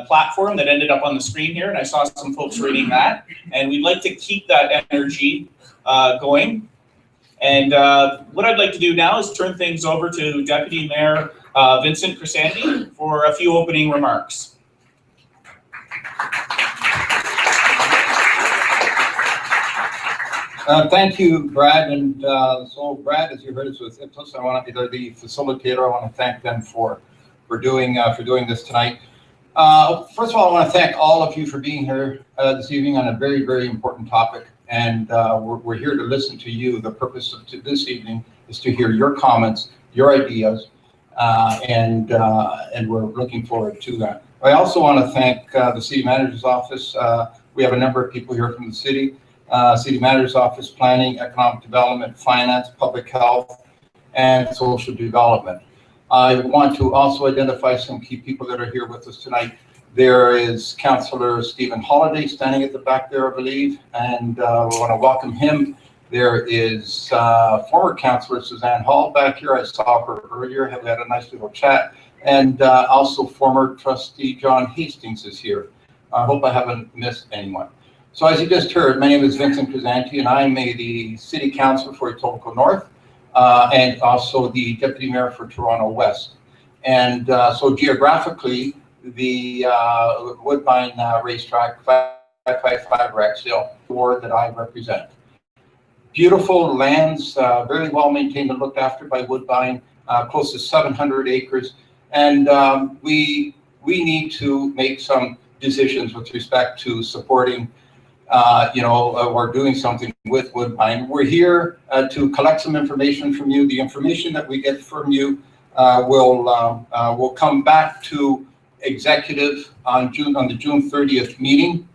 platform that ended up on the screen here, and I saw some folks reading that, and we'd like to keep that energy going. And what I'd like to do now is turn things over to Deputy Mayor Vincent Crisanti for a few opening remarks. Thank you, Brad. And so Brad, as you heard, is with Ipsos. I want to, they're the facilitator. I want to thank them for doing this tonight. First of all, I want to thank all of you for being here this evening on a very, very important topic. And we're here to listen to you. The purpose of this evening is to hear your comments, your ideas, and we're looking forward to that. I also want to thank the City Manager's Office. We have a number of people here from the city. City Manager's Office, Planning, Economic Development, Finance, Public Health, and Social Development. I want to also identify some key people that are here with us tonight. There is Councillor Stephen Holliday standing at the back there, I believe, and we want to welcome him. There is former Councillor Suzanne Hall back here. I saw her earlier. We had a nice little chat. And also former Trustee John Hastings is here. I hope I haven't missed anyone. So as you just heard, my name is Vincent Crisanti, and I'm the City Councillor for Etobicoke-North, and also the Deputy Mayor for Toronto West. And so geographically, the Woodbine Racetrack 555 Rexdale ward that I represent. Beautiful lands, very well maintained and looked after by Woodbine, close to 700 acres. And we need to make some decisions with respect to supporting or doing something with Woodbine. We're here to collect some information from you. The information that we get from you will come back to executive on the June 30th meeting,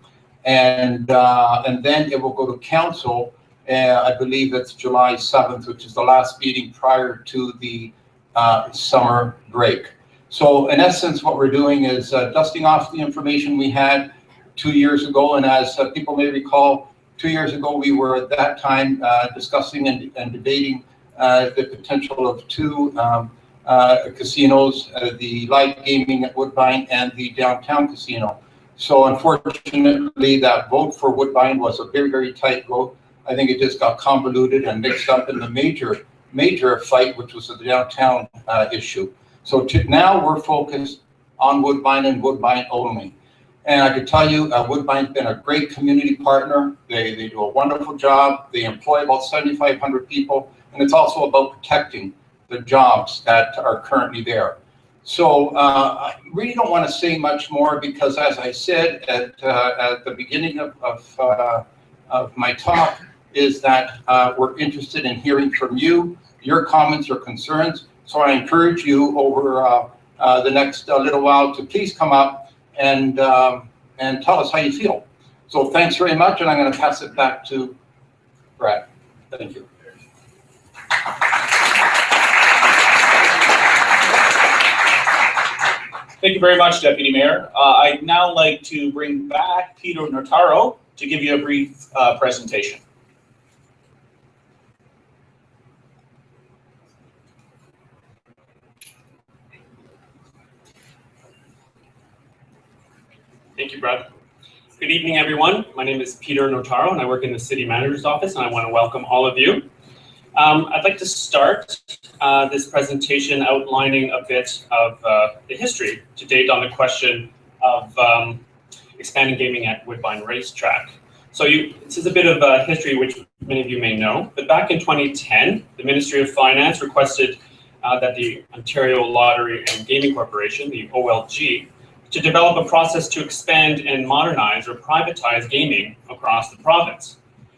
and then it will go to council. I believe it's July 7th, which is the last meeting prior to the summer break. So in essence, what we're doing is dusting off the information we had 2 years ago, and as people may recall, 2 years ago we were at that time discussing and debating the potential of two casinos, the live gaming at Woodbine and the downtown casino. So unfortunately, that vote for Woodbine was a very, very tight vote. I think it just got convoluted and mixed up in the major fight, which was the downtown issue. So now we're focused on Woodbine and Woodbine only. And I can tell you, Woodbine's been a great community partner. They do a wonderful job. They employ about 7,500 people, and it's also about protecting the jobs that are currently there. So I really don't want to say much more because, as I said at the beginning of my talk, is that we're interested in hearing from you, your comments, your concerns. So I encourage you over the next little while to please come up and tell us how you feel. So thanks very much, and I'm going to pass it back to Brad. Thank you. Thank you very much, Deputy Mayor. I'd now like to bring back Peter Notaro to give you a brief presentation. Thank you, Brad. Good evening, everyone. My name is Peter Notaro, and I work in the City Manager's Office, and I want to welcome all of you. I'd like to start this presentation outlining a bit of the history to date on the question of expanding gaming at Woodbine Racetrack. So this is a bit of history which many of you may know, but back in 2010, the Ministry of Finance requested that the Ontario Lottery and Gaming Corporation, the OLG, to develop a process to expand and modernize or privatize gaming across the province.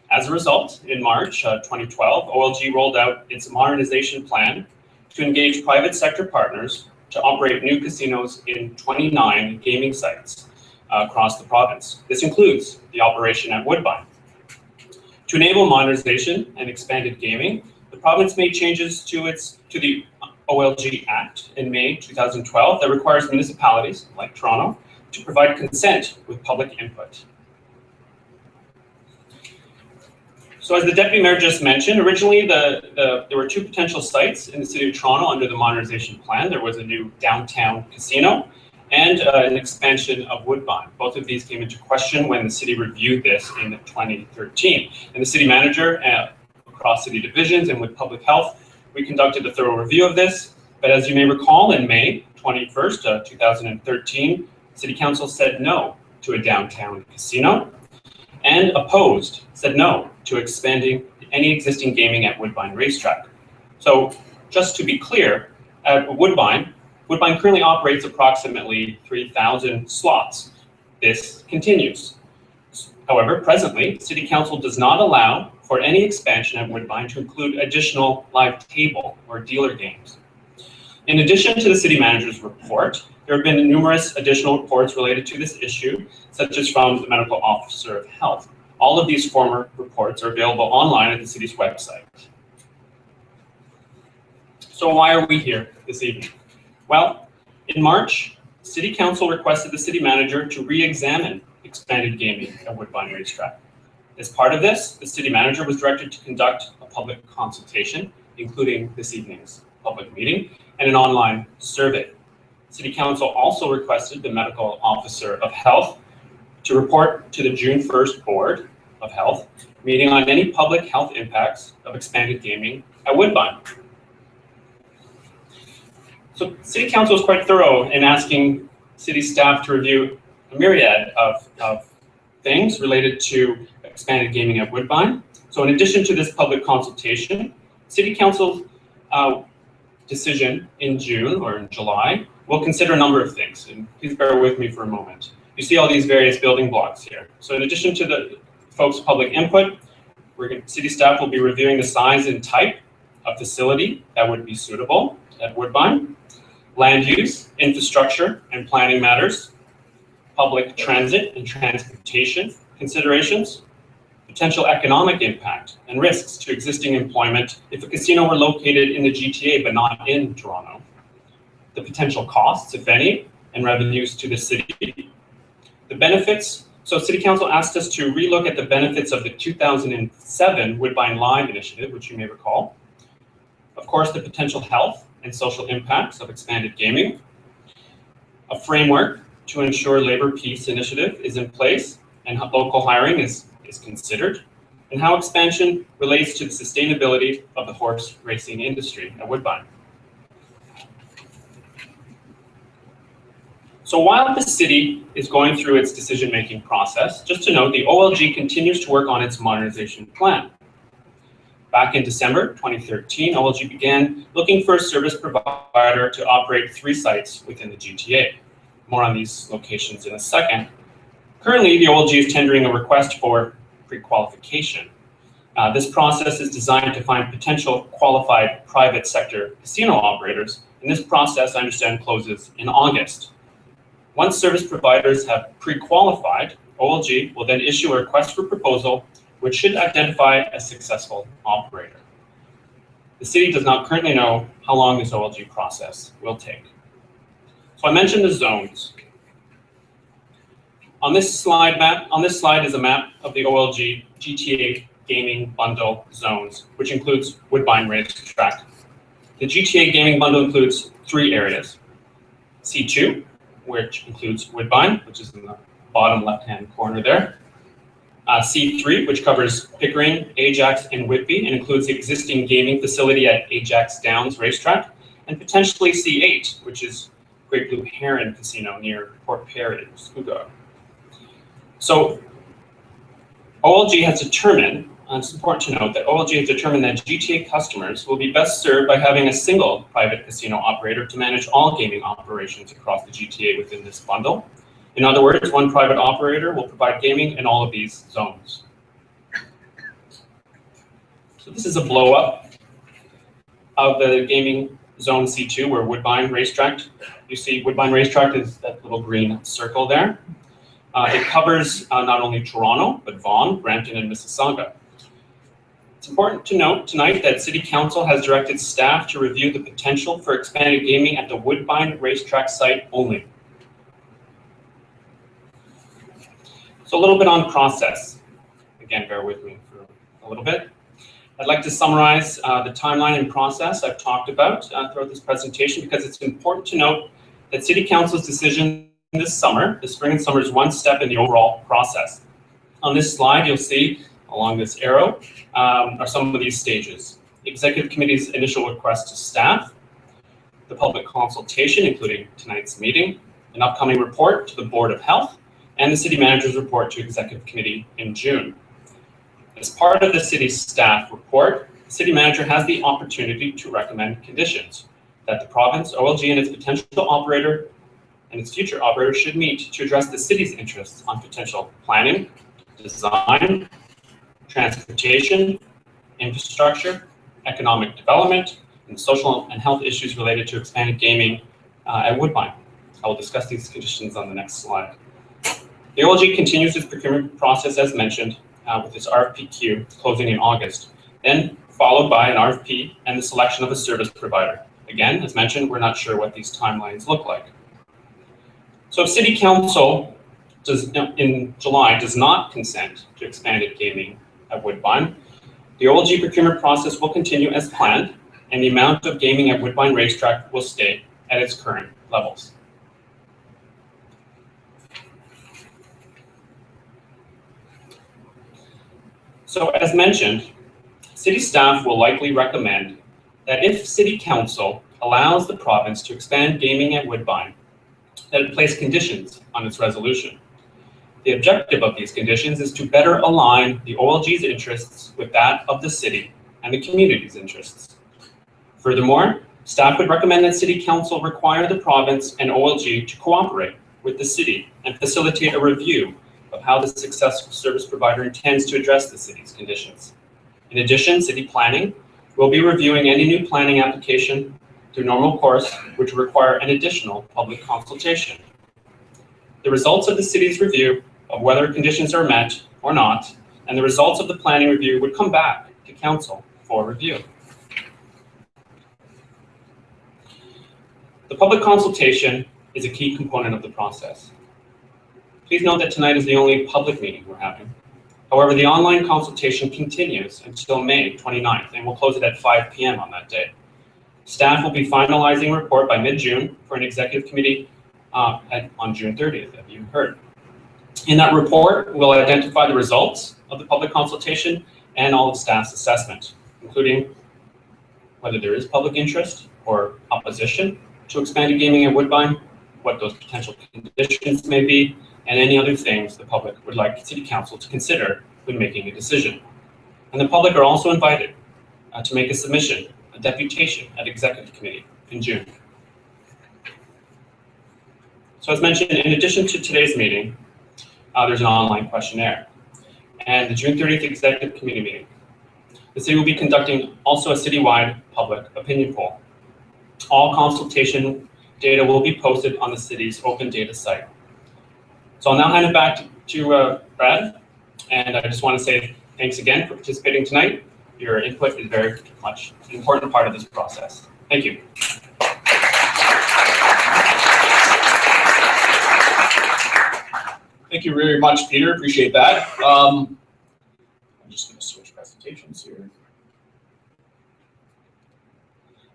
As a result, in March 2012, OLG rolled out its modernization plan to engage private sector partners to operate new casinos in 29 gaming sites across the province. This includes the operation at Woodbine. To enable modernization and expanded gaming, the province made changes to the OLG Act in May 2012 that requires municipalities, like Toronto, to provide consent with public input. So as the Deputy Mayor just mentioned, originally there were two potential sites in the City of Toronto under the modernization plan. There was a new downtown casino and an expansion of Woodbine. Both of these came into question when the city reviewed this in 2013. And the city manager, across city divisions and with public health, we conducted a thorough review of this. But as you may recall, in May 21st, 2013, City Council said no to a downtown casino and said no to expanding any existing gaming at Woodbine Racetrack. So just to be clear, at Woodbine currently operates approximately 3,000 slots. This continues. However, presently, City Council does not allow for any expansion at Woodbine to include additional live table or dealer games. In addition to the city manager's report, there have been numerous additional reports related to this issue, such as from the medical officer of health. All of these former reports are available online at the city's website. So why are we here this evening? Well, in March, City Council requested the city manager to re-examine expanded gaming at Woodbine Racetrack. As part of this, the city manager was directed to conduct a public consultation, including this evening's public meeting, and an online survey. City Council also requested the medical officer of health to report to the June 1st Board of Health meeting on any public health impacts of expanded gaming at Woodbine. So City Council was quite thorough in asking city staff to review a myriad of things related to expanded gaming at Woodbine. So in addition to this public consultation, City Council's decision in June or in July will consider a number of things, and please bear with me for a moment. You see all these various building blocks here. So in addition to the folks' public input, city staff will be reviewing the size and type of facility that would be suitable at Woodbine, land use, infrastructure, and planning matters, public transit and transportation considerations, potential economic impact and risks to existing employment if a casino were located in the GTA but not in Toronto, the potential costs, if any, and revenues to the city, the benefits. So City Council asked us to relook at the benefits of the 2007 Woodbine Live initiative, which you may recall. Of course, the potential health and social impacts of expanded gaming, a framework to ensure labor peace initiative is in place and local hiring is considered, and how expansion relates to the sustainability of the horse racing industry at Woodbine. So while the city is going through its decision-making process, just to note, the OLG continues to work on its modernization plan. Back in December 2013, OLG began looking for a service provider to operate 3 sites within the GTA. More on these locations in a second. Currently, the OLG is tendering a request for pre-qualification. This process is designed to find potential qualified private sector casino operators, and this process, I understand, closes in August. Once service providers have pre-qualified, OLG will then issue a request for proposal, which should identify a successful operator. The city does not currently know how long this OLG process will take. So I mentioned the zones. On this slide is a map of the OLG GTA gaming bundle zones, which includes Woodbine Racetrack. The GTA gaming bundle includes 3 areas. C2, which includes Woodbine, which is in the bottom left-hand corner there. C3, which covers Pickering, Ajax, and Whitby, and includes the existing gaming facility at Ajax Downs Racetrack, and potentially C8, which is Great Blue Heron Casino near Port Perry, Scugog. So OLG has determined, it's important to note that OLG has determined that GTA customers will be best served by having a single private casino operator to manage all gaming operations across the GTA within this bundle. In other words, one private operator will provide gaming in all of these zones. So this is a blow-up of the gaming zone C2, where Woodbine Racetrack, you see Woodbine Racetrack is that little green circle there. It covers not only Toronto, but Vaughan, Brampton, and Mississauga. It's important to note tonight that City Council has directed staff to review the potential for expanded gaming at the Woodbine Racetrack site only. So a little bit on process. Again, bear with me for a little bit. I'd like to summarize the timeline and process I've talked about throughout this presentation, because it's important to note that City Council's decision this summer. The spring and summer is one step in the overall process. On this slide, you'll see along this arrow are some of these stages. The Executive Committee's initial request to staff, the public consultation, including tonight's meeting, an upcoming report to the Board of Health, and the City Manager's report to Executive Committee in June. As part of the City's staff report, the City Manager has the opportunity to recommend conditions that the province, OLG, and its potential operator and its future operator should meet to address the City's interests on potential planning, design, transportation, infrastructure, economic development, and social and health issues related to expanded gaming at Woodbine. I will discuss these conditions on the next slide. The OLG continues its procurement process as mentioned with its RFPQ closing in August, then followed by an RFP and the selection of a service provider. Again, as mentioned, we're not sure what these timelines look like. So if City Council in July does not consent to expanded gaming at Woodbine, the OLG procurement process will continue as planned, and the amount of gaming at Woodbine Racetrack will stay at its current levels. So as mentioned, City staff will likely recommend that if City Council allows the province to expand gaming at Woodbine, that it place conditions on its resolution. The objective of these conditions is to better align the OLG's interests with that of the city and the community's interests. Furthermore, staff would recommend that City Council require the province and OLG to cooperate with the city and facilitate a review of how the successful service provider intends to address the city's conditions. In addition, City Planning will be reviewing any new planning application through normal course, which will require an additional public consultation. The results of the city's review of whether conditions are met or not, and the results of the planning review would come back to Council for review. The public consultation is a key component of the process. Please note that tonight is the only public meeting we're having. However, the online consultation continues until May 29th, and we'll close it at 5 p.m. on that day. Staff will be finalizing a report by mid-June for an executive committee on June 30th, as you heard. In that report, we'll identify the results of the public consultation and all of staff's assessment, including whether there is public interest or opposition to expanded gaming at Woodbine, what those potential conditions may be, and any other things the public would like City Council to consider when making a decision. And the public are also invited to make a submission, a deputation at Executive Committee in June. So as mentioned, in addition to today's meeting, there's an online questionnaire and the June 30th Executive Committee meeting. The city will be conducting also a citywide public opinion poll. All consultation data will be posted on the city's open data site. So I'll now hand it back to Brad, and I just want to say thanks again for participating tonight. Your input is very much an important part of this process. Thank you. Thank you very much, Peter. Appreciate that. I'm just going to switch presentations here.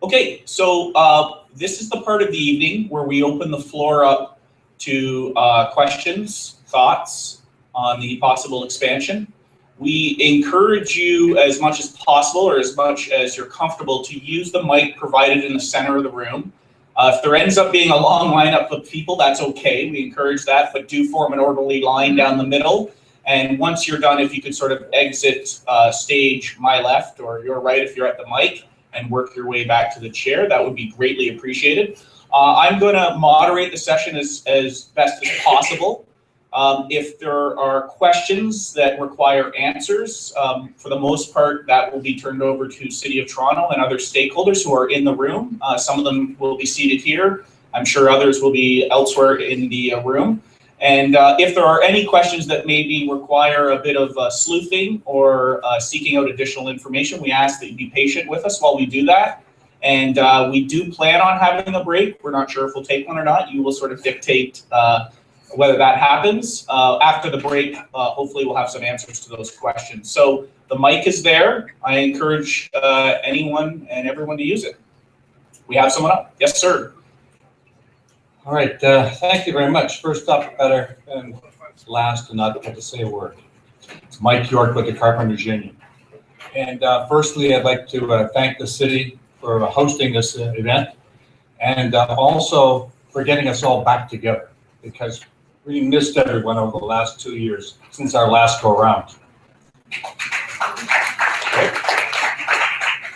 Okay, so this is the part of the evening where we open the floor up to questions, thoughts on the possible expansion. We encourage you as much as possible, or as much as you're comfortable, to use the mic provided in the center of the room. If there ends up being a long lineup of people, that's okay. We encourage that, but do form an orderly line down the middle. And once you're done, if you could sort of exit stage my left or your right if you're at the mic, and work your way back to the chair, that would be greatly appreciated. I'm going to moderate the session as best as possible. If there are questions that require answers, for the most part, that will be turned over to City of Toronto and other stakeholders who are in the room. Some of them will be seated here. I'm sure others will be elsewhere in the room. And if there are any questions that maybe require a bit of sleuthing or seeking out additional information, we ask that you be patient with us while we do that. And we do plan on having a break. We're not sure if we'll take one or not. You will sort of dictate whether that happens. After the break, hopefully we'll have some answers to those questions. So the mic is there. I encourage anyone and everyone to use it. We have someone up. Yes, sir. All right, thank you very much. First up, better and last to not get to say a word. It's Mike York with the Carpenters Union. And firstly, I'd like to thank the city for hosting this event and also for getting us all back together because we missed everyone over the last 2 years since our last go around.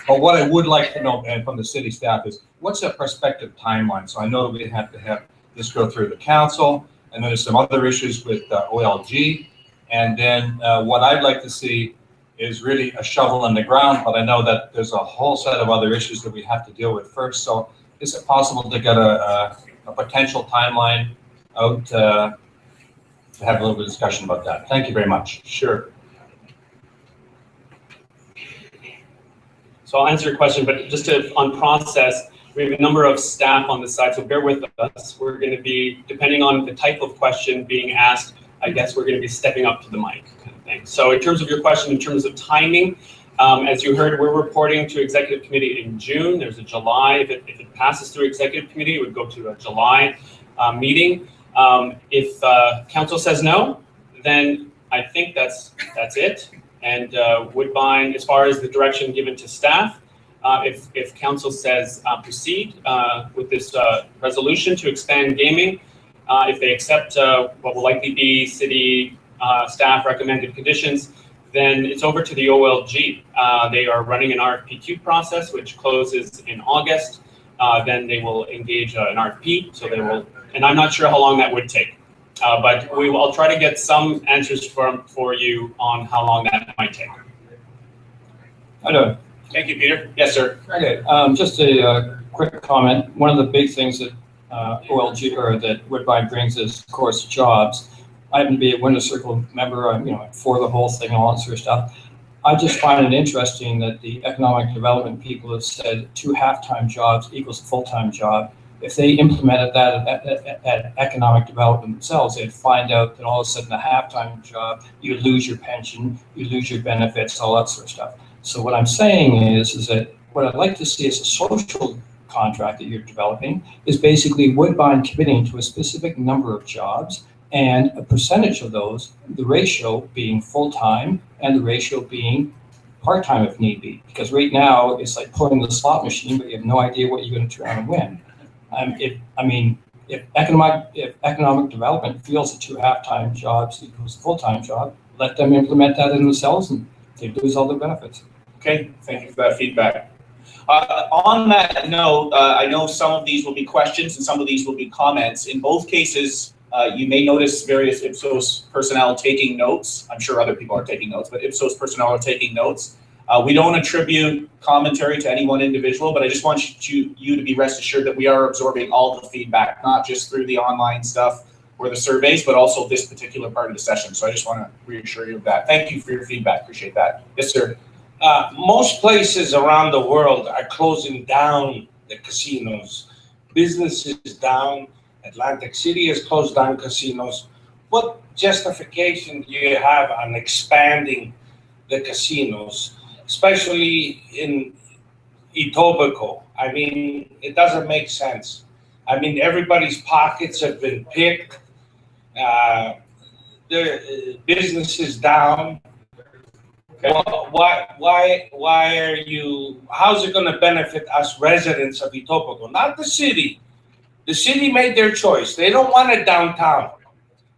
But what I would like to know and from the city staff is what's a prospective timeline? So I know that we have to have this go through the council, and then there's some other issues with OLG. And then what I'd like to see is really a shovel in the ground, but I know that there's a whole set of other issues that we have to deal with first. So is it possible to get a potential timeline out to have a little bit of discussion about that? Thank you very much. Sure. So I'll answer your question, but just on process, we have a number of staff on the side, so bear with us. We're going to be, depending on the type of question being asked, I guess we're going to be stepping up to the mic kind of thing. So in terms of your question, in terms of timing, as you heard, we're reporting to executive committee in June. There's a July. If it passes through executive committee, it would go to a July meeting. If council says no, then I think that's it. And Woodbine, as far as the direction given to staff, if council says proceed with this resolution to expand gaming, if they accept what will likely be city staff recommended conditions, then it's over to the OLG. They are running an RFPQ process, which closes in August. Then they will engage an RFP, so they will, and I'm not sure how long that would take. But I'll try to get some answers for you on how long that might take. Hello. Thank you, Peter. Yes, sir. Okay. Just a quick comment. One of the big things that OLG or that Woodbine brings is, of course, jobs. I happen to be a Winter Circle member. I'm, for the whole thing and all that sort of stuff. I just find it interesting that the economic development people have said 2 half-time jobs equals a full-time job. If they implemented that at economic development themselves, they'd find out that all of a sudden a half-time job, you lose your pension, you lose your benefits, all that sort of stuff. So what I'm saying is that what I'd like to see as a social contract that you're developing is basically Woodbine committing to a specific number of jobs and a percentage of those, the ratio being full-time and the ratio being part-time if need be. Because right now it's like pulling the slot machine, but you have no idea what you're going to turn around and win. If economic development feels that 2 half-time jobs equals a full-time job, let them implement that in themselves and they lose all their benefits. Okay, thank you for that feedback. On that note, I know some of these will be questions and some of these will be comments. In both cases, you may notice various Ipsos personnel taking notes. I'm sure other people are taking notes, but Ipsos personnel are taking notes. We don't attribute commentary to any one individual, but I just want you to be rest assured that we are absorbing all the feedback, not just through the online stuff or the surveys, but also this particular part of the session. So I just want to reassure you of that. Thank you for your feedback. Appreciate that. Yes, sir. Most places around the world are closing down the casinos. Business is down. Atlantic City has closed down casinos. What justification do you have on expanding the casinos, especially in Etobicoke? I mean, it doesn't make sense. I mean, everybody's pockets have been picked. The business is down. Okay. Why are you, how's it going to benefit us residents of Etobicoke? Not the city. The city made their choice. They don't want it downtown.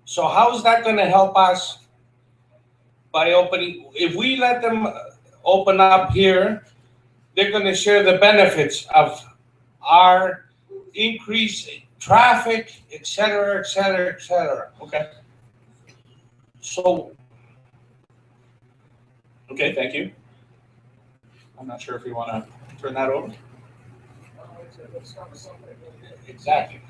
So how is that going to help us by opening? If we let them open up here, they're going to share the benefits of our increase in traffic, et cetera, et cetera, et cetera. Okay. So. Okay, thank you. I'm not sure if we want to turn that over. Exactly.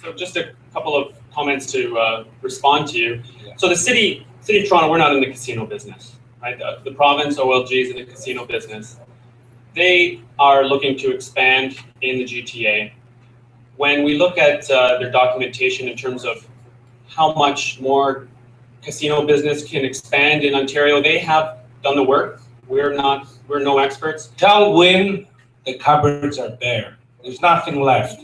So just a couple of comments to respond to you. So the city of Toronto, we're not in the casino business, right? The province, OLG, is in the casino business. They are looking to expand in the GTA. When we look at their documentation in terms of how much more casino business can expand in Ontario, they have done the work. We're no experts. Tell Wynn the cupboards are bare. There's nothing left.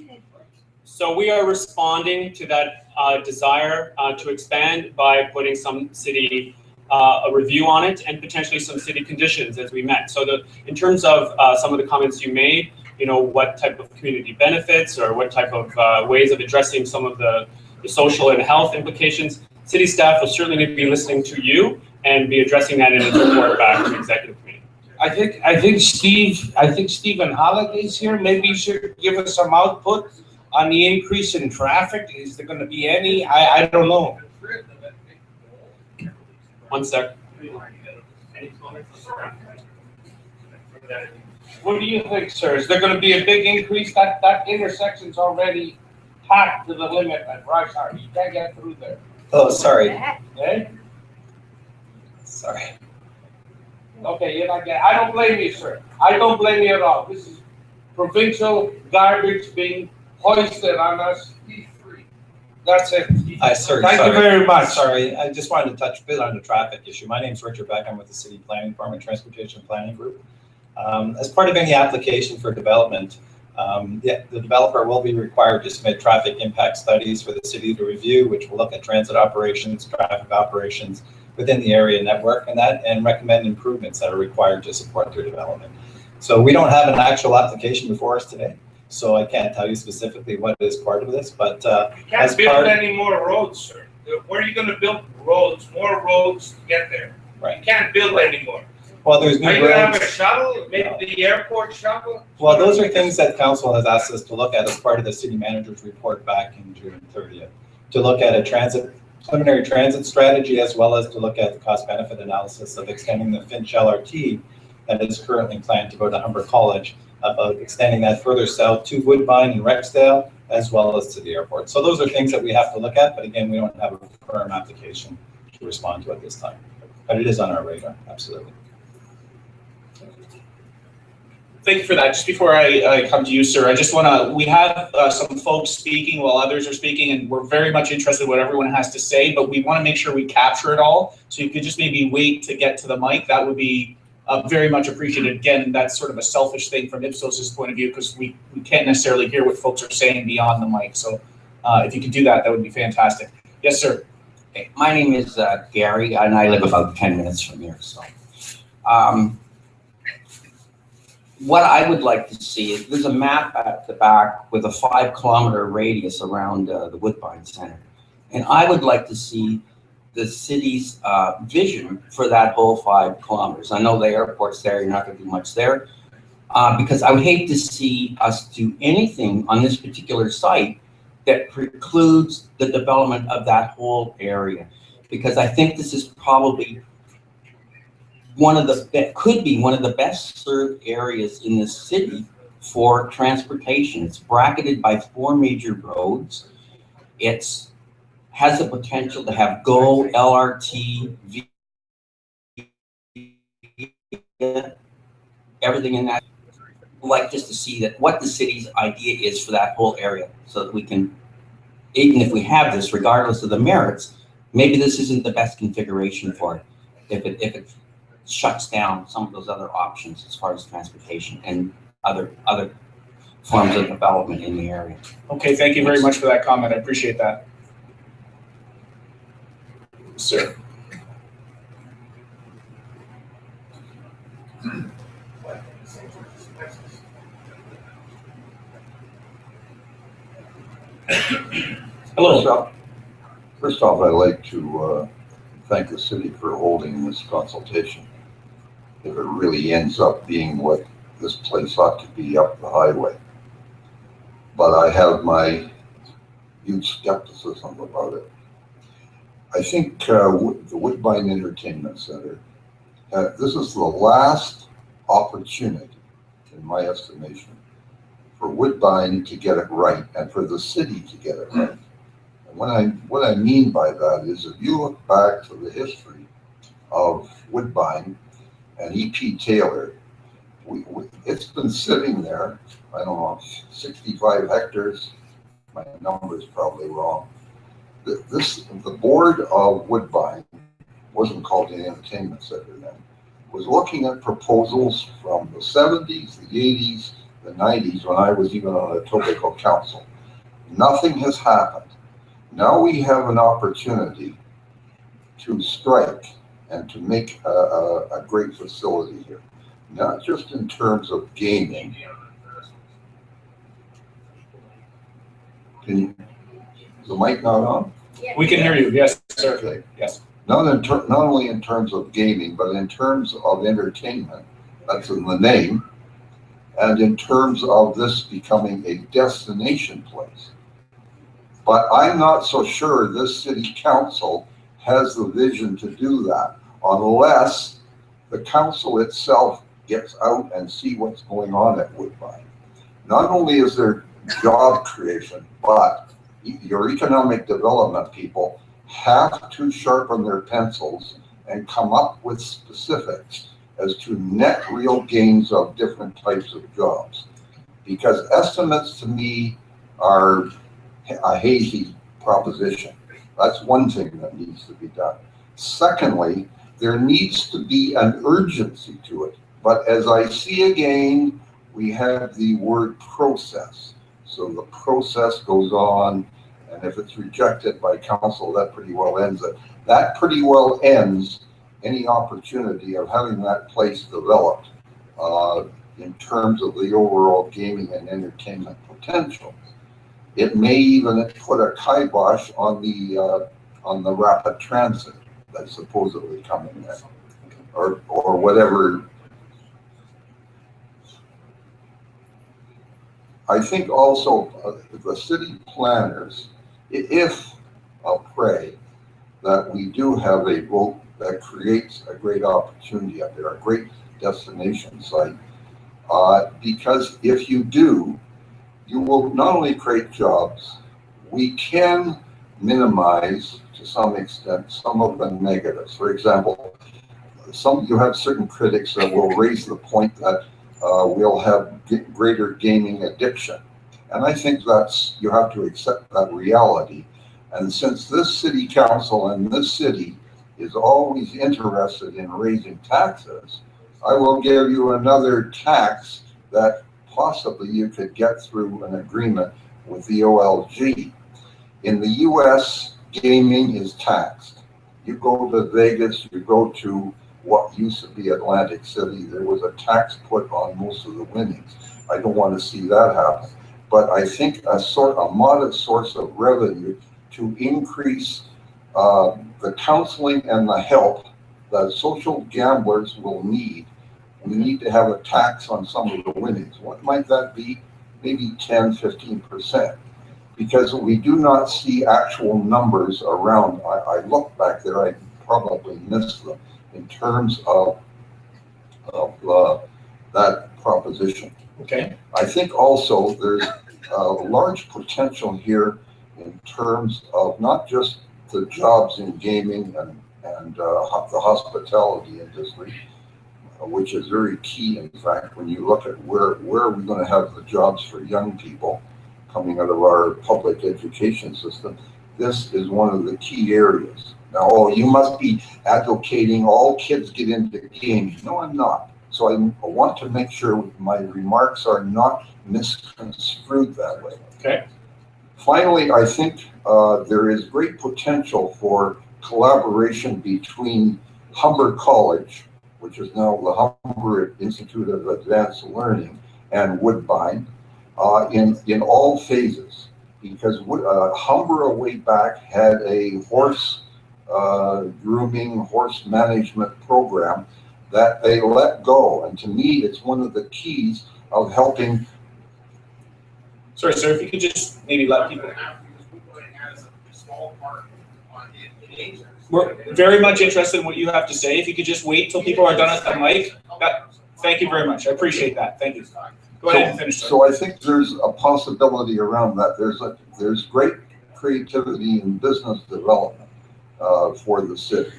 So we are responding to that desire to expand by putting some city a review on it and potentially some city conditions as we met. So in terms of some of the comments you made, what type of community benefits or what type of ways of addressing some of the social and health implications, city staff will certainly be listening to you and be addressing that in a report back to the executive committee. I think Stephen Holiday's here. Maybe he should give us some output on the increase in traffic. Is there going to be any? I don't know. One sec. What do you think, sir? Is there going to be a big increase? That intersection's already packed to the limit at rush hour. You can't get through there. Oh, sorry. Eh? Sorry. Okay, you're not getting. I don't blame you, sir. I don't blame you at all. This is provincial garbage being hoisted on us. That's it. Sir, Thank you very much. Sorry, I just wanted to touch a bit on the traffic issue. My name is Richard Beck. I'm with the City Planning Department, Transportation Planning Group. As part of any application for development, the developer will be required to submit traffic impact studies for the city to review, which will look at transit operations, traffic operations within the area network and recommend improvements that are required to support their development. So we don't have an actual application before us today, so I can't tell you specifically what is part of this, but you can't build any more roads, sir. Where are you going to build roads, more roads to get there? Right. You can't build anymore. Well, there's new Are you going to have a roads. shuttle? Maybe the airport shuttle? Well, those are things that council has asked us to look at as part of the city manager's report back in June 30th, to look at a preliminary transit strategy, as well as to look at the cost benefit analysis of extending the Finch LRT that is currently planned to go to Humber College, about extending that further south to Woodbine and Rexdale, as well as to the airport. So those are things that we have to look at, but again, we don't have a firm application to respond to at this time. But it is on our radar, absolutely. Thank you for that. Just before I come to you, sir, I just want to, we have some folks speaking while others are speaking, and we're very much interested in what everyone has to say, but we want to make sure we capture it all. So you could just maybe wait to get to the mic. That would be very much appreciated. Again, that's sort of a selfish thing from Ipsos's point of view, because we can't necessarily hear what folks are saying beyond the mic. So if you could do that, that would be fantastic. Yes, sir. Okay, my name is Gary, and I live about 10 minutes from here. So, what I would like to see is there's a map at the back with a 5-kilometer radius around the Woodbine Center, and I would like to see the city's vision for that whole 5 kilometers. I know the airport's there; you're not going to do much there, because I would hate to see us do anything on this particular site that precludes the development of that whole area, because I think this is probably could be one of the best served areas in the city for transportation. It's bracketed by 4 major roads. It's has the potential to have GO, LRT, everything in that. I'd like just to see that what the city's idea is for that whole area, so that we can, even if we have this, regardless of the merits, maybe this isn't the best configuration for it. If it shuts down some of those other options as far as transportation and other forms of development in the area. Okay, thank you very much for that comment. I appreciate that. Sir. Hello. First off, I'd like to thank the city for holding this consultation. If it really ends up being what this place ought to be up the highway. But I have my huge skepticism about it. I think the Woodbine Entertainment Center, this is the last opportunity, in my estimation, for Woodbine to get it right and for the city to get it right. And what I mean by that is, if you look back to the history of Woodbine and E.P. Taylor, it's been sitting there, I don't know, 65 hectares, my number is probably wrong. The board of Woodbine, wasn't called the Entertainment Center then, was looking at proposals from the 70s, the 80s, the 90s, when I was even on the Etobicoke Council. Nothing has happened. Now we have an opportunity to strike and to make a great facility here, not just in terms of gaming. Can you, is the mic not on? We can hear you, yes, sir. Okay. Yes. Not only in terms of gaming, but in terms of entertainment, that's in the name, and in terms of this becoming a destination place. But I'm not so sure this city council has the vision to do that unless the council itself gets out and see what's going on at Woodbine. Not only is there job creation, but your economic development people have to sharpen their pencils and come up with specifics as to net real gains of different types of jobs. Because estimates to me are a hazy proposition. That's one thing that needs to be done. Secondly, there needs to be an urgency to it. But as I see again, we have the word process. So the process goes on, and if it's rejected by council, that pretty well ends it. That pretty well ends any opportunity of having that place developed in terms of the overall gaming and entertainment potential. It may even put a kibosh on the rapid transit that's supposedly coming there, or whatever. I think also the city planners, if I'll pray that we do have a vote that creates a great opportunity up there, a great destination site, because if you do, you will not only create jobs, we can minimize to some extent some of the negatives. For example, you have certain critics that will raise the point that we'll have greater gaming addiction. And I think you have to accept that reality. And since this city council and this city is always interested in raising taxes, I will give you another tax that possibly you could get through an agreement with the OLG. In the US, gaming is taxed. You go to Vegas, you go to what used to be Atlantic City, there was a tax put on most of the winnings. I don't want to see that happen. But I think a modest source of revenue to increase the counseling and the help that social gamblers will need. We need to have a tax on some of the winnings. What might that be? Maybe 10, 15%. Because we do not see actual numbers around. I look back there, I probably missed them in terms of that proposition. Okay. I think also there's a large potential here in terms of not just the jobs in gaming and the hospitality industry, which is very key, in fact, when you look at where are we going to have the jobs for young people coming out of our public education system. This is one of the key areas. Now, you must be advocating all kids get into gaming. No, I'm not. So I want to make sure my remarks are not misconstrued that way. Okay. Finally, I think there is great potential for collaboration between Humber College, which is now the Humber Institute of Advanced Learning, and Woodbine in all phases. Because Humber a way back had a horse grooming, horse management program that they let go. And to me, it's one of the keys of helping. Sorry, sir, if you could just maybe let people. We're very much interested in what you have to say. If you could just wait till people are done at the mic. Thank you very much. I appreciate that. Thank you. Go ahead and finish. So I think there's a possibility around that. There's great creativity in business development for the city.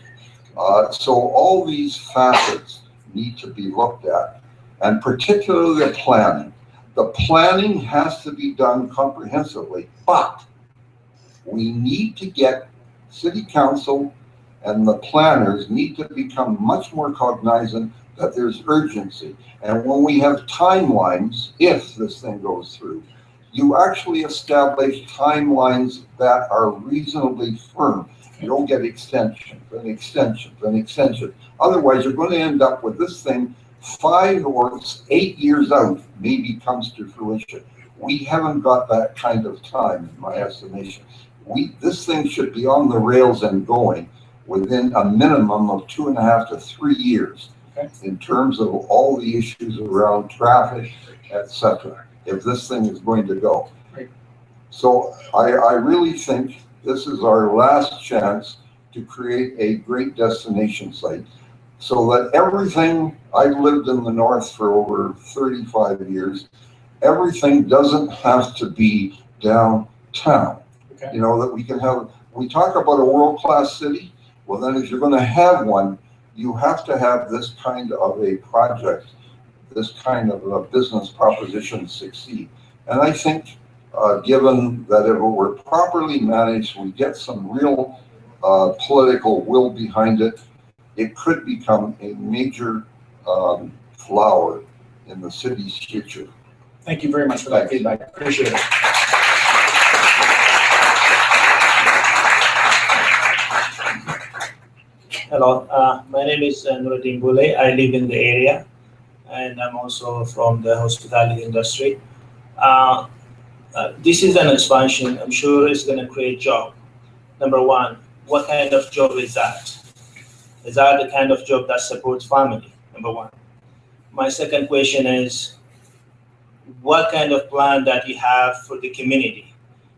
So all these facets need to be looked at, and particularly the planning. The planning has to be done comprehensively, but we need to get city council and the planners need to become much more cognizant that there's urgency. And when we have timelines, if this thing goes through, you actually establish timelines that are reasonably firm. You don't get extensions and extensions and extensions. Otherwise, you're going to end up with this thing 5 or 8 years out, maybe comes to fruition. We haven't got that kind of time, in my estimation. This thing should be on the rails and going within a minimum of 2.5 to 3 years, in terms of all the issues around traffic, etc. If this thing is going to go. So I really think this is our last chance to create a great destination site, so that everything, I've lived in the north for over 35 years, everything doesn't have to be downtown. Okay. You know, that we can have, we talk about a world-class city, well then if you're going to have one, you have to have this kind of a project, this kind of a business proposition succeed. And I think given that if it were properly managed, we get some real political will behind it, it could become a major flower in the city's future. Thank you very much for that feedback. Appreciate it. Hello, my name is Nuruddin Bule. I live in the area, and I'm also from the hospitality industry. This is an expansion. I'm sure it's going to create job. Number one, what kind of job is that? Is that the kind of job that supports family? Number one. My second question is, what kind of plan that you have for the community?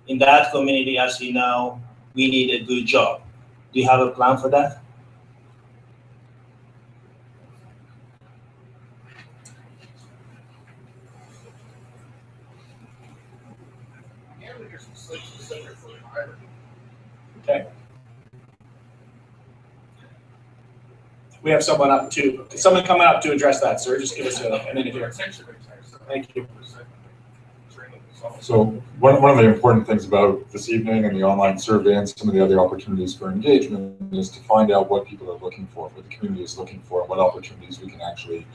In that community, as you know, we need a good job. Do you have a plan for that? Okay. We have someone up to, someone coming up to address that, sir. Just give us a minute here. Thank you. So one of the important things about this evening and the online survey and some of the other opportunities for engagement is to find out what people are looking for, what the community is looking for, and what opportunities we can actually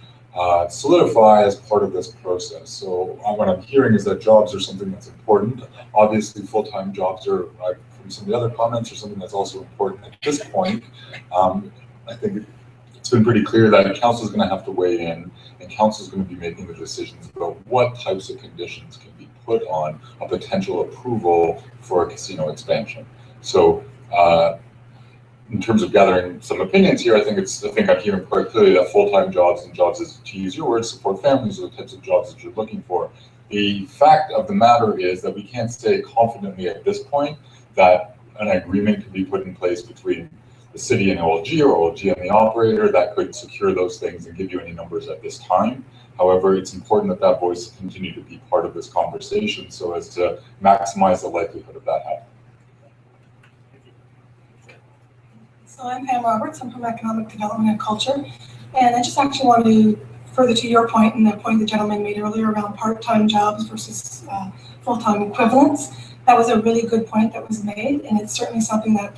solidify as part of this process. So what I'm hearing is that jobs are something that's important. Obviously, full-time jobs are, from some of the other comments, are something that's also important at this point. I think it's been pretty clear that council is going to have to weigh in, and council is going to be making the decisions about what types of conditions can be put on a potential approval for a casino expansion. So in terms of gathering some opinions here, I think I'm hearing quite clearly that full-time jobs and jobs, as to use your words, support families are the types of jobs that you're looking for. The fact of the matter is that we can't say confidently at this point that an agreement can be put in place between the city and OLG, or OLG and the operator, that could secure those things and give you any numbers at this time. However, it's important that that voice continue to be part of this conversation so as to maximize the likelihood of that happening. So I'm Pam Roberts. I'm from Economic Development and Culture. And I just actually want to further to your point and the point the gentleman made earlier around part-time jobs versus full-time equivalents. That was a really good point that was made, and it's certainly something that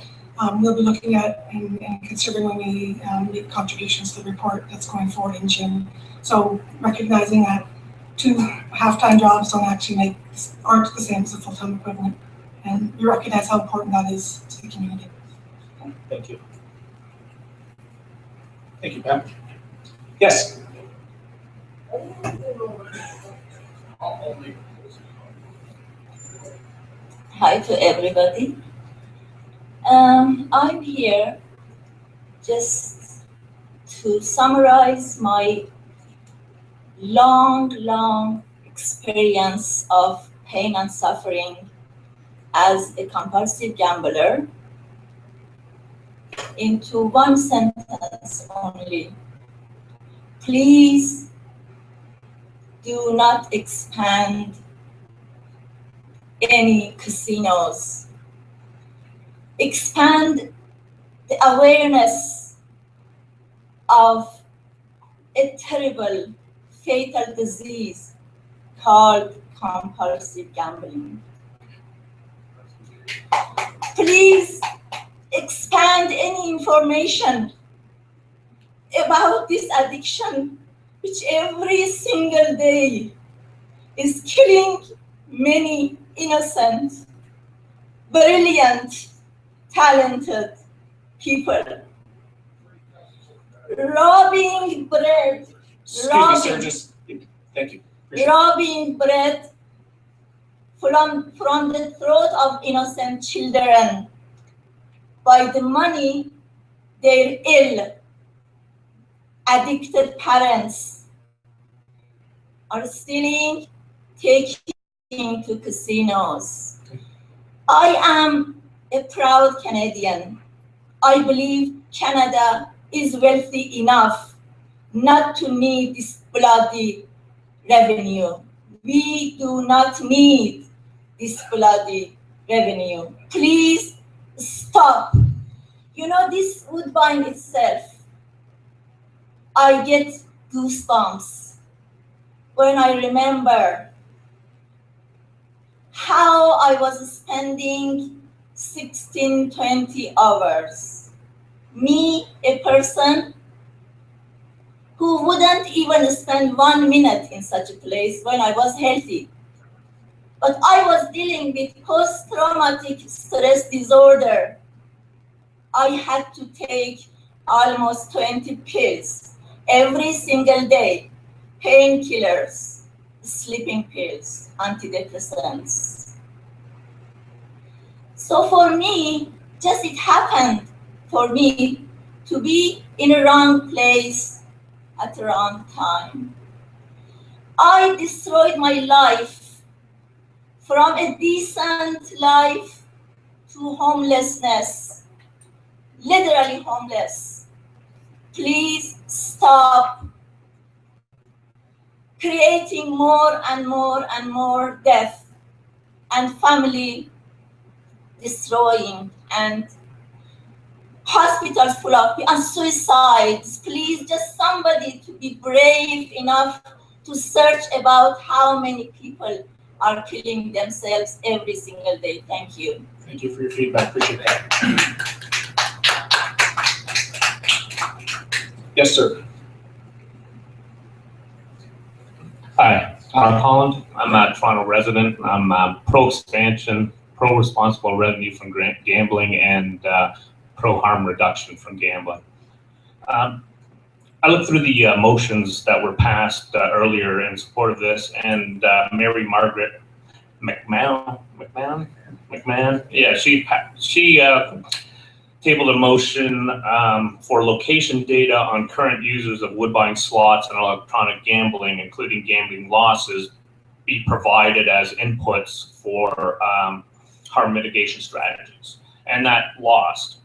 we'll be looking at and considering when we make contributions to the report that's going forward in June. So recognizing that 2 half-time jobs aren't the same as a full-time equivalent, and you recognize how important that is to the community. Thank you. Thank you, Pam. Yes. Hi to everybody. I'm here just to summarize my long experience of pain and suffering as a compulsive gambler into one sentence only. Please do not expand any casinos. Expand the awareness of a terrible, fatal disease called compulsive gambling. Please expand any information about this addiction, which every single day is killing many innocent, brilliant, talented people. Robbing bread, Excuse me, sir, just, thank you. Appreciate it. robbing bread from the throat of innocent children by the money their ill, addicted parents are stealing, taking to casinos. I am a proud Canadian. I believe Canada is wealthy enough not to need this bloody revenue. We do not need this bloody revenue. Please stop. You know, this Woodbine itself, I get goosebumps when I remember how I was spending 16, 20 hours. Me, a person who wouldn't even spend 1 minute in such a place when I was healthy. But I was dealing with post-traumatic stress disorder. I had to take almost 20 pills every single day, painkillers, sleeping pills, antidepressants. So for me, just it happened for me to be in a wrong place at the wrong time. I destroyed my life from a decent life to homelessness, literally homeless. Please stop creating more and more and more death and family destroying and hospitals full of people and suicides. Please, just somebody to be brave enough to search about how many people are killing themselves every single day. Thank you. Thank you for your feedback, appreciate that. Yes, sir. Hi, Tom Holland. I'm a Toronto resident. I'm pro-expansion, pro-responsible revenue from gambling, and pro-harm reduction from gambling. I looked through the motions that were passed earlier in support of this, and Mary Margaret McMahon, yeah, she tabled a motion for location data on current users of Woodbine slots and electronic gambling, including gambling losses, be provided as inputs for harm mitigation strategies. And that lost.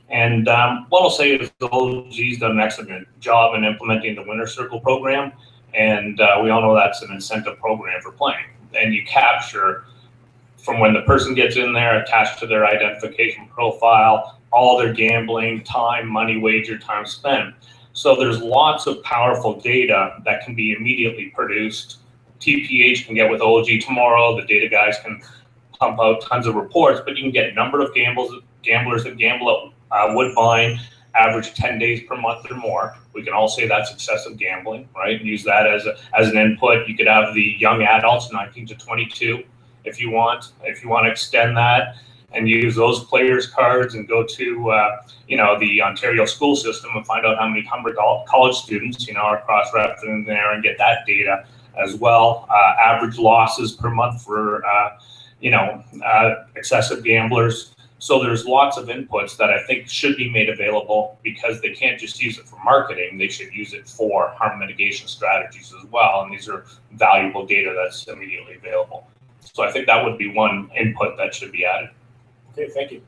And what I'll say is the OG's done an excellent job in implementing the Winner Circle program. And we all know that's an incentive program for playing. And you capture from when the person gets in there, attached to their identification profile, all their gambling, time, money wagered, time spent. So there's lots of powerful data that can be immediately produced. TPH can get with OLG tomorrow. The data guys can pump out tons of reports, but you can get number of gamblers that gamble at Woodbine, average 10 days per month or more. We can all say that's excessive gambling, right? Use that as an input. You could have the young adults, 19 to 22, if you want. If you want to extend that and use those players' cards and go to, the Ontario school system and find out how many Humber college students, are cross-referencing there and get that data as well. Average losses per month for, excessive gamblers. So there's lots of inputs that I think should be made available because they can't just use it for marketing. They should use it for harm mitigation strategies as well. And these are valuable data that's immediately available. So I think that would be one input that should be added. Okay, thank you.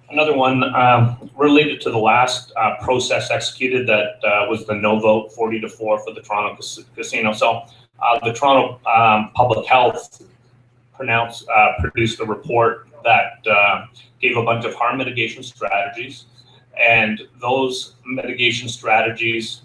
Another one related to the last process executed that was the no vote 40-4 for the Toronto Casino. So the Toronto Public Health produced a report that gave a bunch of harm mitigation strategies, and those mitigation strategies,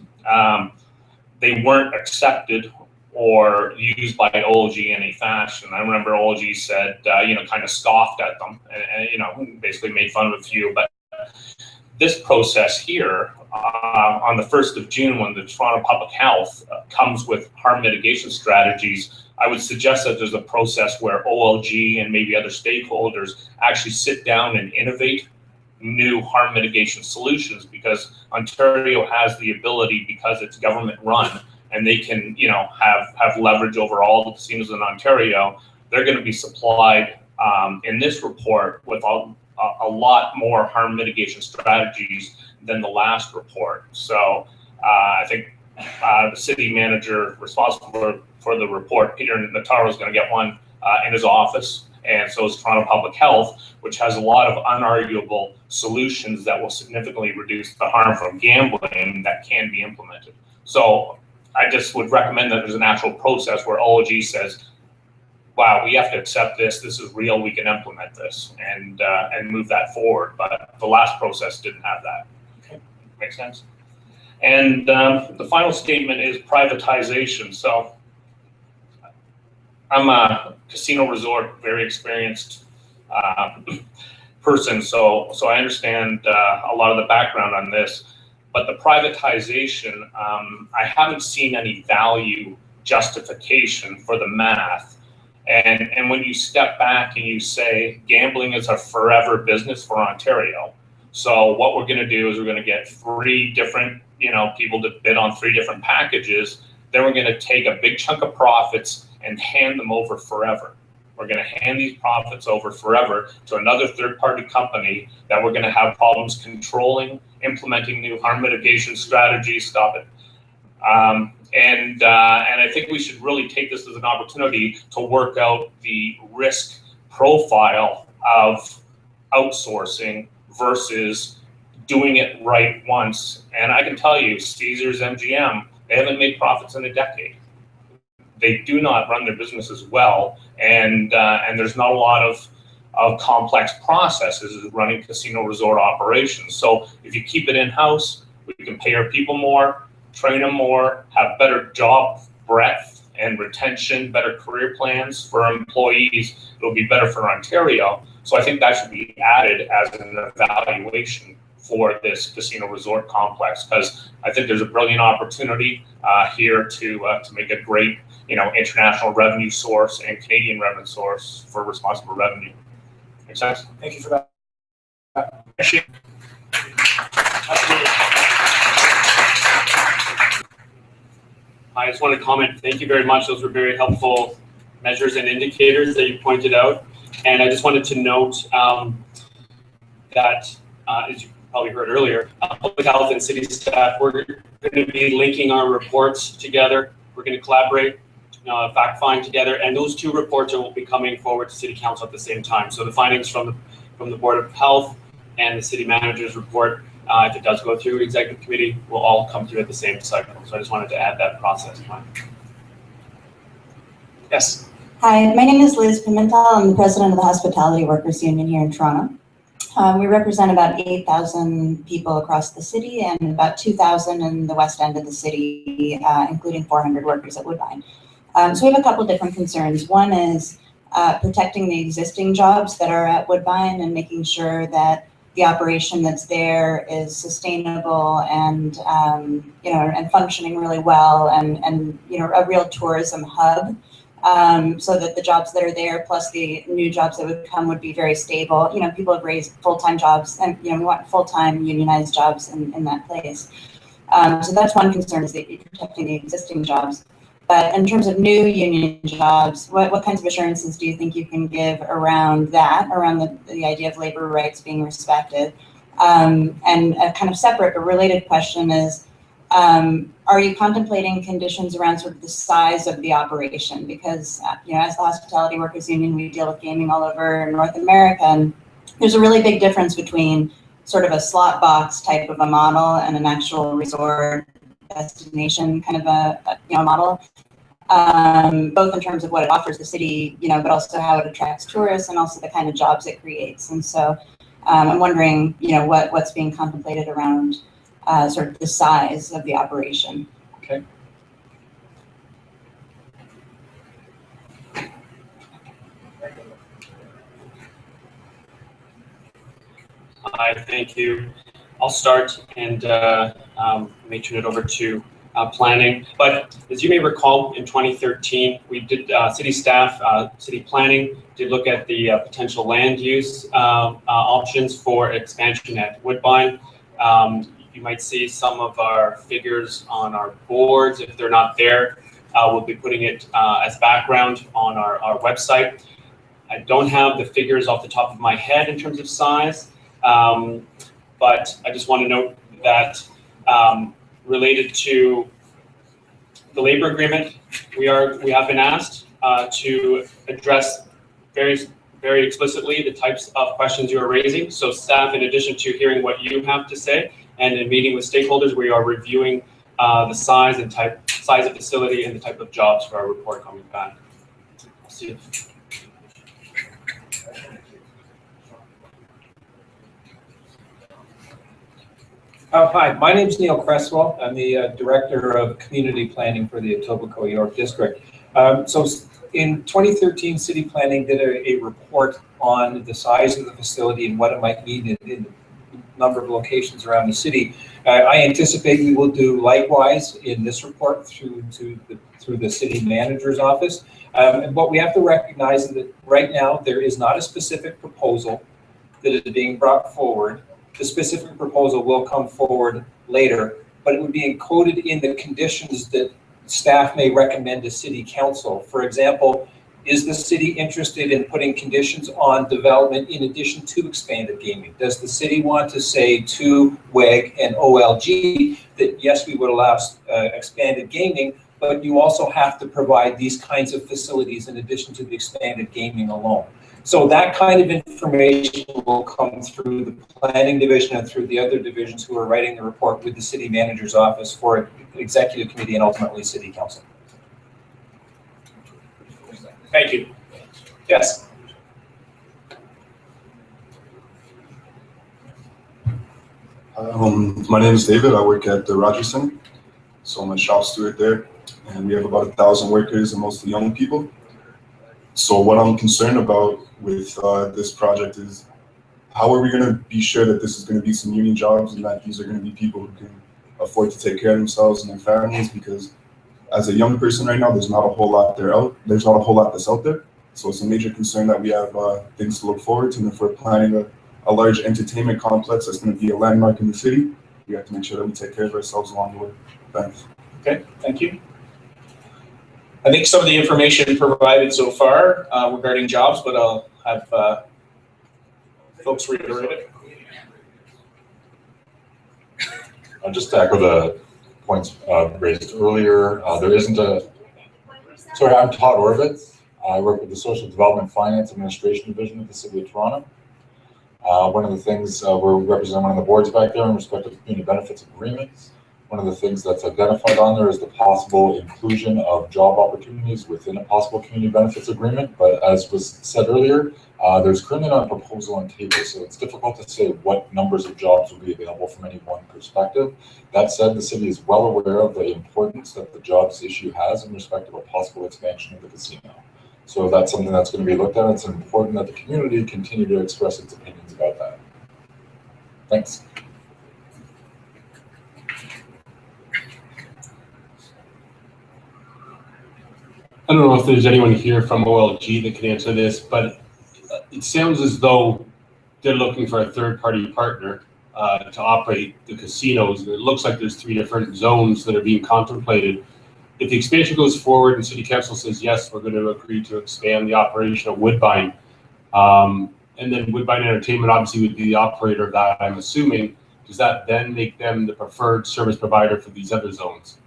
they weren't accepted or used by OLG in any fashion. I remember OLG said, kind of scoffed at them and basically made fun of a few, but this process here on the 1st of June, when the Toronto Public Health comes with harm mitigation strategies, I would suggest that there's a process where OLG and maybe other stakeholders actually sit down and innovate new harm mitigation solutions, because Ontario has the ability, because it's government run and they can, you know, have leverage over all the casinos in Ontario. They're going to be supplied in this report with a lot more harm mitigation strategies than the last report. So I think the city manager responsible for the report, Peter Notaro, is going to get one in his office, and so is Toronto Public Health, which has a lot of unarguable solutions that will significantly reduce the harm from gambling that can be implemented. So I just would recommend that there's an actual process where OLG says, wow, we have to accept this, this is real, we can implement this, and move that forward. But the last process didn't have that. Okay, makes sense. And the final statement is privatization. So I'm a casino resort, very experienced person, so I understand a lot of the background on this. But the privatization, I haven't seen any value justification for the math. And when you step back and you say gambling is a forever business for Ontario, so what we're going to do is we're going to get 3 different, you know, people to bid on 3 different packages. Then we're going to take a big chunk of profits and hand them over forever. We're going to hand these profits over forever to another third-party company that we're going to have problems controlling, implementing new harm mitigation strategies. Stop it. And I think we should really take this as an opportunity to work out the risk profile of outsourcing versus doing it right once. And I can tell you, Caesars, MGM, they haven't made profits in a decade. They do not run their businesses well, and there's not a lot of complex processes running casino resort operations. So if you keep it in-house, we can pay our people more, train them more, have better job breadth and retention, better career plans for our employees. It'll be better for Ontario. So I think that should be added as an evaluation for this casino resort complex, because I think there's a brilliant opportunity here to make a great, you know, international revenue source and Canadian revenue source for responsible revenue. Make sense? Thank you for that. I just want to comment, thank you very much. Those were very helpful measures and indicators that you pointed out. And I just wanted to note that, as you probably heard earlier, public health and city staff, we're going to be linking our reports together. We're going to collaborate, fact find together, and those 2 reports will be coming forward to City Council at the same time. So the findings from the Board of Health and the City Manager's report, if it does go through Executive Committee, will all come through at the same cycle. So I just wanted to add that process. Yes. Hi, my name is Liz Pimentel. I'm the president of the Hospitality Workers Union here in Toronto. We represent about 8,000 people across the city and about 2,000 in the west end of the city, including 400 workers at Woodbine. So we have a couple different concerns. One is protecting the existing jobs that are at Woodbine and making sure that the operation that's there is sustainable and and functioning really well, and a real tourism hub, so that the jobs that are there plus the new jobs that would come would be very stable. People have raised full-time jobs, and we want full-time unionized jobs in that place. So that's one concern, is that you're protecting the existing jobs. But in terms of new union jobs, what kinds of assurances do you think you can give around that, around the idea of labor rights being respected? And a kind of separate but related question is, are you contemplating conditions around sort of the size of the operation? Because, as the Hospitality Workers Union, we deal with gaming all over North America, and there's a really big difference between sort of a slot box type of a model and an actual resort destination kind of a model, both in terms of what it offers the city, but also how it attracts tourists and also the kind of jobs it creates. And so I'm wondering, what's being contemplated around sort of the size of the operation. Okay. Hi, thank you. I'll start and may turn it over to planning. But as you may recall, in 2013, we did city staff, city planning did look at the potential land use options for expansion at Woodbine. You might see some of our figures on our boards. If they're not there, we'll be putting it as background on our website. I don't have the figures off the top of my head in terms of size, but I just want to note that related to the labor agreement, we have been asked to address very explicitly the types of questions you are raising. So staff, in addition to hearing what you have to say and in meeting with stakeholders, we are reviewing the size of facility and the type of jobs for our report coming back. I'll see you. Hi, my name is Neil Cresswell. I'm the Director of Community Planning for the Etobicoke District. So in 2013, City Planning did a report on the size of the facility and what it might mean in a number of locations around the city. I anticipate we will do likewise in this report through the City Manager's Office. And what we have to recognize is that right now there is not a specific proposal that is being brought forward. The specific proposal will come forward later, but it would be encoded in the conditions that staff may recommend to City Council. For example, is the city interested in putting conditions on development in addition to expanded gaming? Does the city want to say to WEG and OLG that yes, we would allow expanded gaming, but you also have to provide these kinds of facilities in addition to the expanded gaming alone? So that kind of information will come through the planning division and through the other divisions who are writing the report with the City Manager's Office for Executive Committee and ultimately City Council. Thank you. Yes. My name is David. I work at the Rogers Center. So I'm a shop steward there, and we have about 1,000 workers and mostly young people. So what I'm concerned about with this project is how are we going to be sure that this is going to be some union jobs and that these are going to be people who can afford to take care of themselves and their families? Because as a young person right now, there's not a whole lot there's not a whole lot that's out there. So it's a major concern that we have things to look forward to. And if we're planning a large entertainment complex that's going to be a landmark in the city, we have to make sure that we take care of ourselves along the way. Thanks. Okay, thank you. I think some of the information provided so far regarding jobs, but I'll have folks reiterate it. Just to echo the points raised earlier, there isn't sorry, I'm Todd Orvitz. I work with the Social Development Finance Administration Division of the City of Toronto. One of the things we represent one of the boards back there in respect to the community benefits agreements. One of the things that's identified on there is the possible inclusion of job opportunities within a possible community benefits agreement. But as was said earlier, there's currently not a proposal on table, so it's difficult to say what numbers of jobs will be available from any one perspective. That said, the city is well aware of the importance that the jobs issue has in respect of a possible expansion of the casino. So that's something that's going to be looked at. It's important that the community continue to express its opinions about that. Thanks. I don't know if there's anyone here from OLG that can answer this, but it sounds as though they're looking for a third-party partner to operate the casinos. And it looks like there's 3 different zones that are being contemplated. If the expansion goes forward and City Council says, yes, we're going to agree to expand the operation of Woodbine, and then Woodbine Entertainment obviously would be the operator of that, I'm assuming, does that then make them the preferred service provider for these other zones?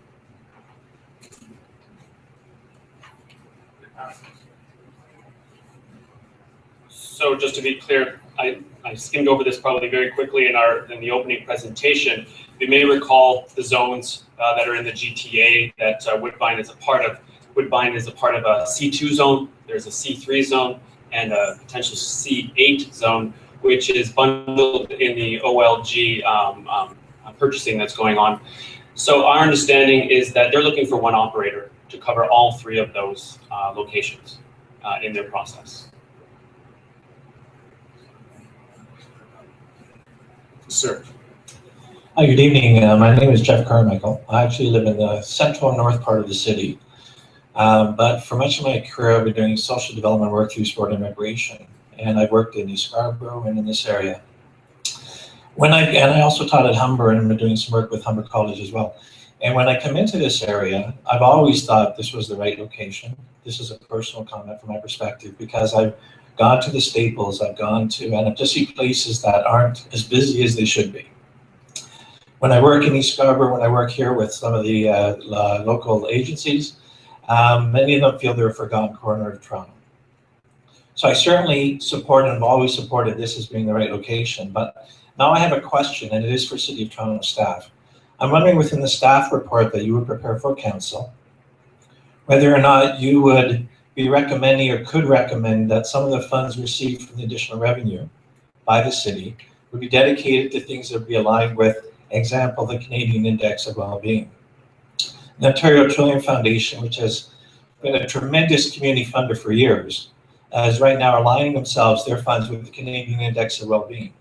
So just to be clear, I skimmed over this probably very quickly in the opening presentation. You may recall the zones that are in the GTA that Woodbine is a part of. Woodbine is a part of a C2 zone. There's a C3 zone and a potential C8 zone, which is bundled in the OLG purchasing that's going on. So our understanding is that they're looking for one operator to cover all 3 of those locations in their process. Sir. Hi, good evening. My name is Jeff Carmichael. I actually live in the central north part of the city. But for much of my career, I've been doing social development work through sport and recreation. And I've worked in East Scarborough and in this area. And I also taught at Humber and I've been doing some work with Humber College as well. And when I come into this area, I've always thought this was the right location. This is a personal comment from my perspective because I've gone to the Staples, and I've just seen places that aren't as busy as they should be. When I work in East Scarborough, when I work here with some of the local agencies, many of them feel they're a forgotten corner of Toronto. So I certainly support and have always supported this as being the right location, but now I have a question, and it is for City of Toronto staff. I'm wondering within the staff report that you would prepare for council, whether or not you would be recommending or could recommend that some of the funds received from the additional revenue by the city would be dedicated to things that would be aligned with, example, the Canadian Index of Wellbeing. The Ontario Trillium Foundation, which has been a tremendous community funder for years, is right now aligning themselves, their funds, with the Canadian Index of Wellbeing.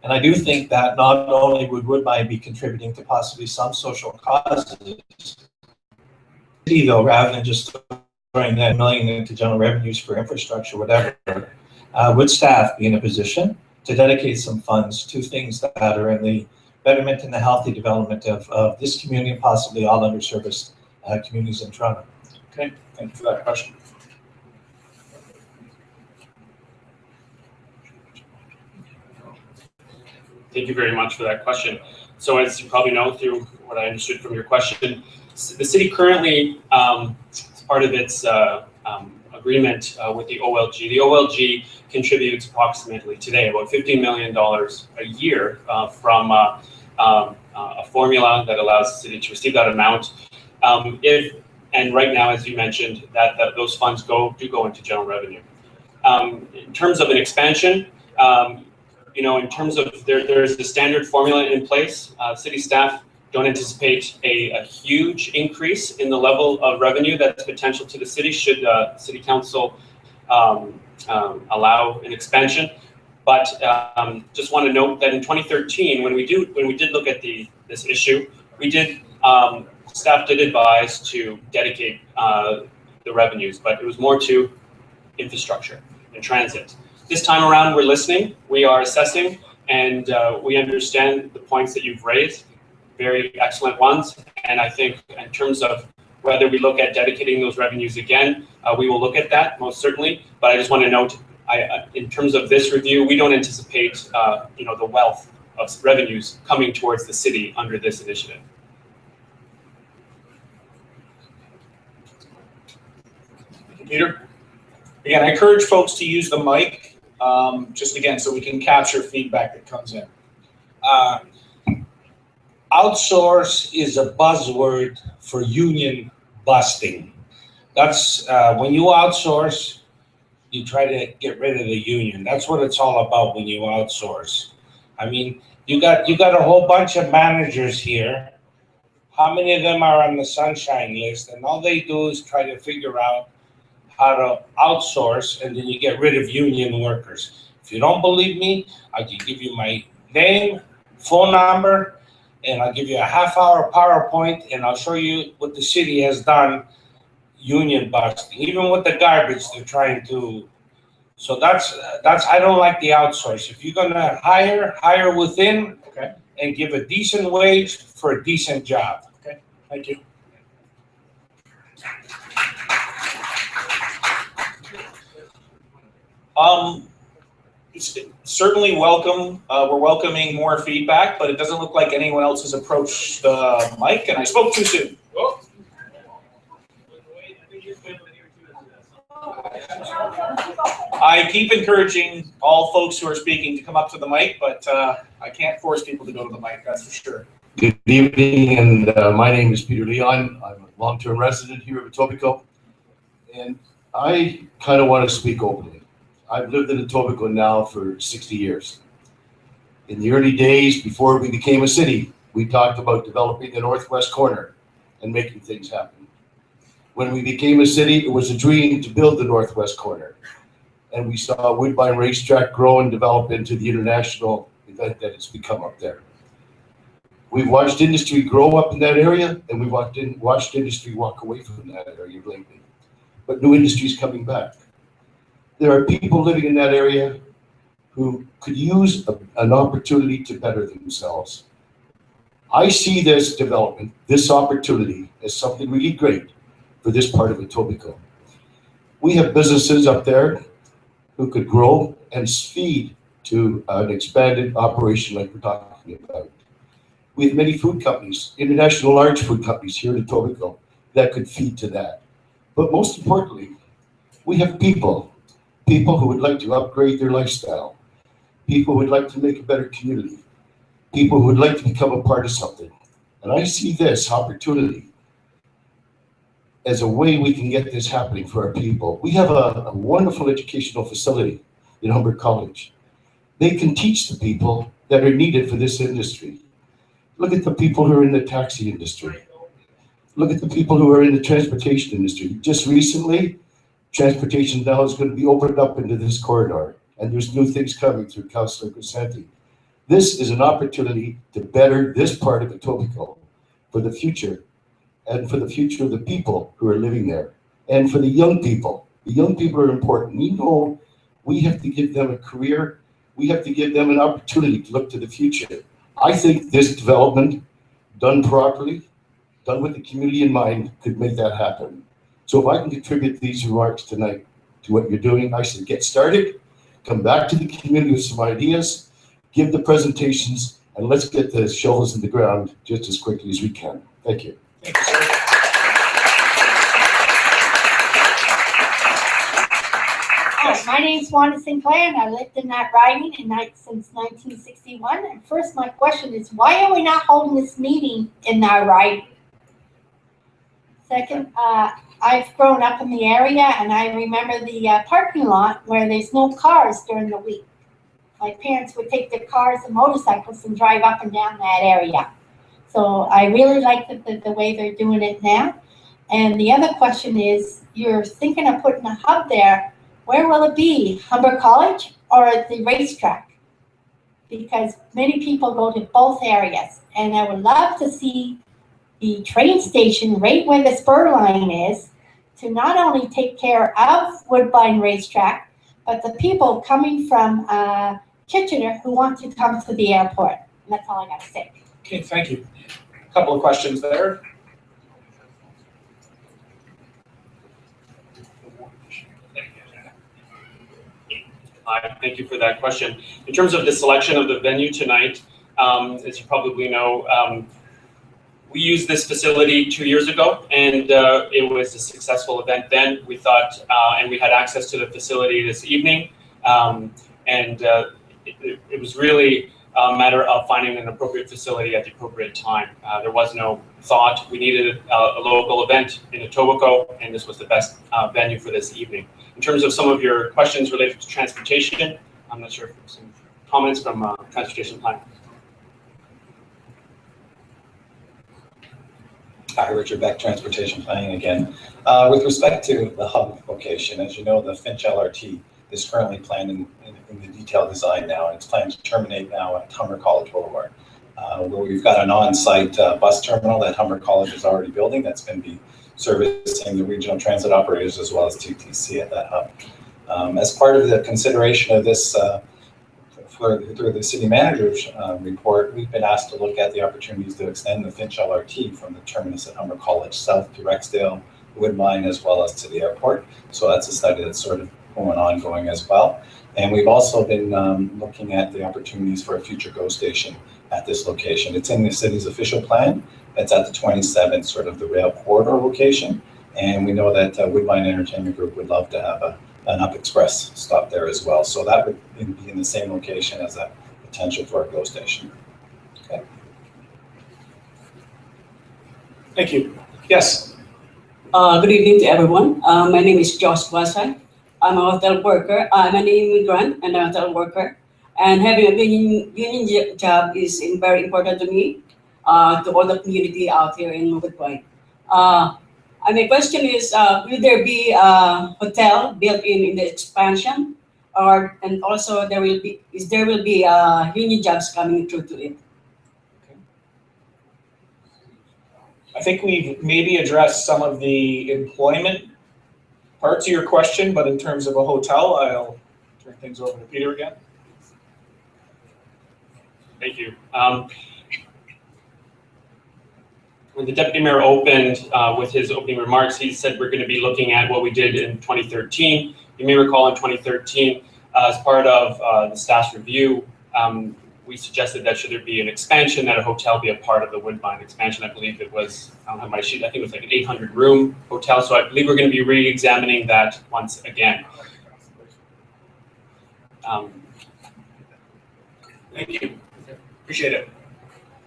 And I do think that not only would Woodbine be contributing to possibly some social causes, though, rather than just throwing that million into general revenues for infrastructure, whatever, would staff be in a position to dedicate some funds to things that are in the betterment and the healthy development of this community and possibly all underserviced communities in Toronto? Okay, thank you for that question. Thank you very much for that question. So as you probably know through what I understood from your question, the city currently, as part of its agreement with the OLG contributes approximately today about $15 million a year from a formula that allows the city to receive that amount. And right now, as you mentioned, that those funds do go into general revenue. In terms of an expansion, in terms of there's the standard formula in place. City staff don't anticipate a huge increase in the level of revenue that's potential to the city should City Council allow an expansion. But just want to note that in 2013, when we did look at this issue, staff did advise to dedicate the revenues, but it was more to infrastructure and transit. This time around, we're listening, we are assessing, and we understand the points that you've raised, very excellent ones. And I think in terms of whether we look at dedicating those revenues again, we will look at that most certainly. But I just want to note, in terms of this review, we don't anticipate the wealth of revenues coming towards the city under this initiative. Peter? Again, I encourage folks to use the mic, just again, so we can capture feedback that comes in. Outsource is a buzzword for union busting. That's when you outsource, you try to get rid of the union. That's what it's all about when you outsource. I mean, you got a whole bunch of managers here. How many of them are on the sunshine list? And all they do is try to figure out how to outsource, and then you get rid of union workers. If you don't believe me, I can give you my name, phone number, and I'll give you a half-hour PowerPoint, and I'll show you what the city has done union busting, even with the garbage they're trying to. So that's I don't like the outsource. If you're gonna hire within, okay, and give a decent wage for a decent job. Okay, thank you. It's certainly welcome. We're welcoming more feedback, but it doesn't look like anyone else has approached the mic, and I spoke too soon. Oh. I keep encouraging all folks who are speaking to come up to the mic, but I can't force people to go to the mic, that's for sure. Good evening, and my name is Peter Leon. I'm a long-term resident here of Etobicoke, and I kind of want to speak openly. I've lived in Etobicoke now for 60 years. In the early days, before we became a city, we talked about developing the northwest corner and making things happen. When we became a city, it was a dream to build the northwest corner. And we saw Woodbine Racetrack grow and develop into the international event that it's become up there. We've watched industry grow up in that area, and we've watched industry walk away from that area lately. But new industry is coming back. There are people living in that area who could use an opportunity to better themselves. I see this development, this opportunity, as something really great for this part of Etobicoke. We have businesses up there who could grow and feed to an expanded operation like we're talking about. We have many food companies, international large food companies here in Etobicoke that could feed to that. But most importantly, we have people who would like to upgrade their lifestyle, people who would like to make a better community, people who would like to become a part of something. And I see this opportunity as a way we can get this happening for our people. We have a wonderful educational facility in Humber College. They can teach the people that are needed for this industry. Look at the people who are in the taxi industry. Look at the people who are in the transportation industry. Just recently, transportation now is going to be opened up into this corridor, and there's new things coming through Councillor Crescenti. This is an opportunity to better this part of Etobicoke for the future, and for the future of the people who are living there, and for the young people. The young people are important. We know we have to give them a career. We have to give them an opportunity to look to the future. I think this development, done properly, done with the community in mind, could make that happen. So if I can contribute these remarks tonight to what you're doing, I say get started, come back to the community with some ideas, give the presentations, and let's get the shovels in the ground just as quickly as we can. Thank you. Thank you, sir. Hi, my name's Wanda Sinclair, and I lived in that riding since 1961. And first, my question is, why are we not holding this meeting in our riding? Second, I've grown up in the area, and I remember the parking lot where there's no cars during the week. My parents would take their cars and motorcycles and drive up and down that area. So I really like the way they're doing it now. And the other question is, you're thinking of putting a hub there. Where will it be? Humber College or at the racetrack? Because many people go to both areas. And I would love to see the train station right where the spur line is to not only take care of Woodbine Racetrack, but the people coming from Kitchener who want to come to the airport. And that's all I got to say. Okay, thank you. A couple of questions there. Thank you for that question. In terms of the selection of the venue tonight, as you probably know, we used this facility 2 years ago, and it was a successful event then. We thought, and we had access to the facility this evening, it was really a matter of finding an appropriate facility at the appropriate time. There was no thought. We needed a local event in Etobicoke, and this was the best venue for this evening. In terms of some of your questions related to transportation, I'm not sure if there's some comments from transportation planning. Hi, Richard Beck, Transportation Planning again. With respect to the hub location, as you know, the Finch LRT is currently planned in the detailed design now, and it's planned to terminate now at Humber College Boulevard, where we've got an on-site bus terminal that Humber College is already building that's going to be servicing the regional transit operators as well as TTC at that hub. As part of the consideration of this through the city manager's report, we've been asked to look at the opportunities to extend the Finch LRT from the terminus at Humber College south to Rexdale, Woodbine, as well as to the airport. So that's a study that's sort of ongoing as well. And we've also been looking at the opportunities for a future GO station at this location. It's in the city's official plan. It's at the 27th, sort of the rail corridor location. And we know that Woodbine Entertainment Group would love to have an Up Express stop there as well. So that would be in the same location as a potential for a GO station. Okay. Thank you. Yes. Good evening to everyone. My name is Josh Wasai. I'm a hotel worker. I'm an immigrant and a hotel worker. And having a union job is very important to me, to all the community out here in Woodbine. My question is, will there be a hotel built in the expansion, and also there will be union jobs coming through to it? I think we've maybe addressed some of the employment parts of your question, but in terms of a hotel, I'll turn things over to Peter again. Thank you. When the Deputy Mayor opened with his opening remarks, he said we're going to be looking at what we did in 2013. You may recall in 2013, as part of the staff's review, we suggested that should there be an expansion, that a hotel be a part of the Woodbine expansion. I believe it was, I don't have my sheet, I think it was like an 800-room hotel. So I believe we're going to be re-examining that once again. Thank you. Appreciate it.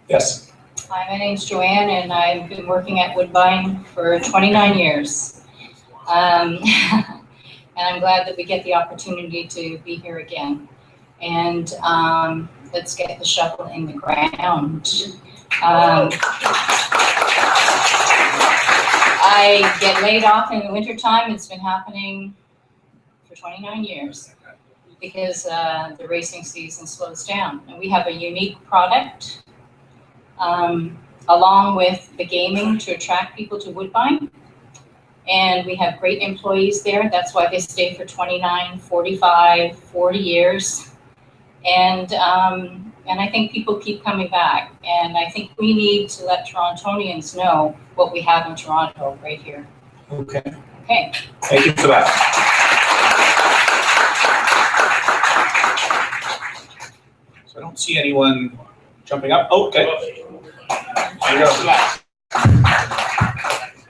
Yes. Hi, my name's Joanne, and I've been working at Woodbine for 29 years. And I'm glad that we get the opportunity to be here again. And let's get the shovel in the ground. I get laid off in the wintertime. It's been happening for 29 years because the racing season slows down. And we have a unique product along with the gaming to attract people to Woodbine. And we have great employees there. That's why they stay for 29, 45, 40 years. And I think people keep coming back. And I think we need to let Torontonians know what we have in Toronto right here. Okay. Okay. Thank you for that. So I don't see anyone jumping up. Oh, okay. There you go. Well,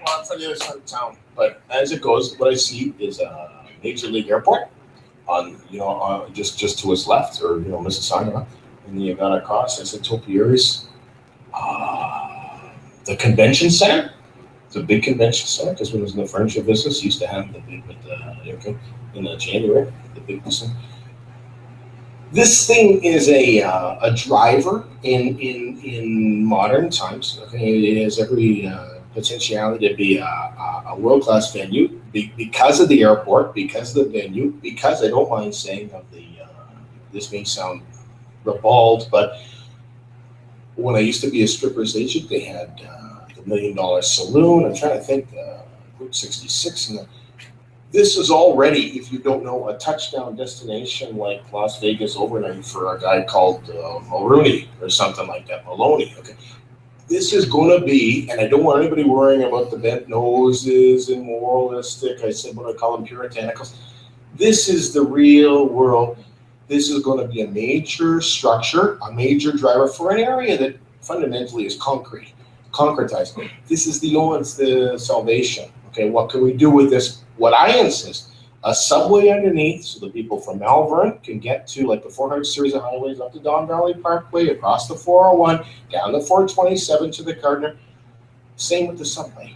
I'm from the other side of town, but as it goes, what I see is a major league airport on, just to its left, or, Mississauga, and then you got across, I said Topiaries, the convention center, it's a big convention center, because when it was in the furniture business, used to have the big, in January, the big business. This thing is a driver in modern times. Okay, it has every potentiality to be a world-class venue because of the airport, because of the venue, because I don't mind saying of the. This may sound ribald, but when I used to be a stripper's agent, they had the $1 Million Saloon. I'm trying to think, Route 66, and this is already, if you don't know, a touchdown destination like Las Vegas overnight for a guy called Mulrooney or something like that, Maloney. Okay, this is going to be, and I don't want anybody worrying about the bent noses and moralistic. I said what I call them puritanicals. This is the real world. This is going to be a major structure, a major driver for an area that fundamentally is concretized. This is the salvation. Okay, what can we do with this? What I insist, a subway underneath so the people from Malvern can get to like the 400 series of highways up to Don Valley Parkway, across the 401, down the 427 to the Gardner. Same with the subway,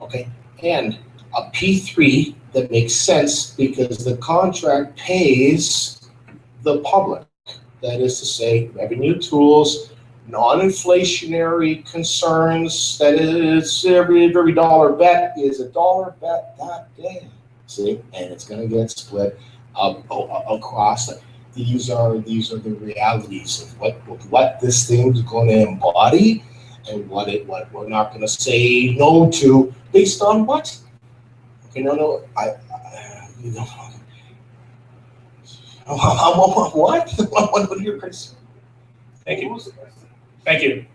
okay? And a P3 that makes sense because the contract pays the public. That is to say, revenue tools, non-inflationary concerns, that is every dollar bet is a dollar bet that day. See, and it's going to get split up across. These are the realities of what this thing's going to embody, and what we're not going to say no to based on what. Okay, no, what? What are your concerns? Thank you. Thank you.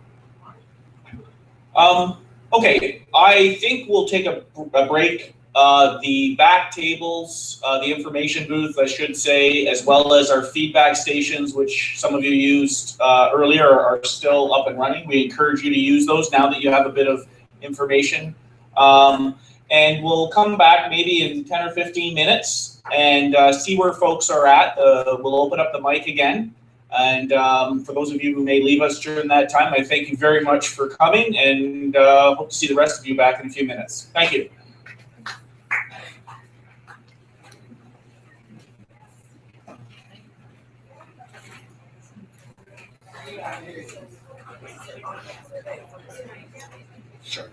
Okay, I think we'll take a break. The back tables, the information booth, I should say, as well as our feedback stations, which some of you used earlier, are still up and running. We encourage you to use those now that you have a bit of information. And we'll come back maybe in 10 or 15 minutes and see where folks are at. We'll open up the mic again. And for those of you who may leave us during that time, I thank you very much for coming, and hope to see the rest of you back in a few minutes. Thank you. Sure.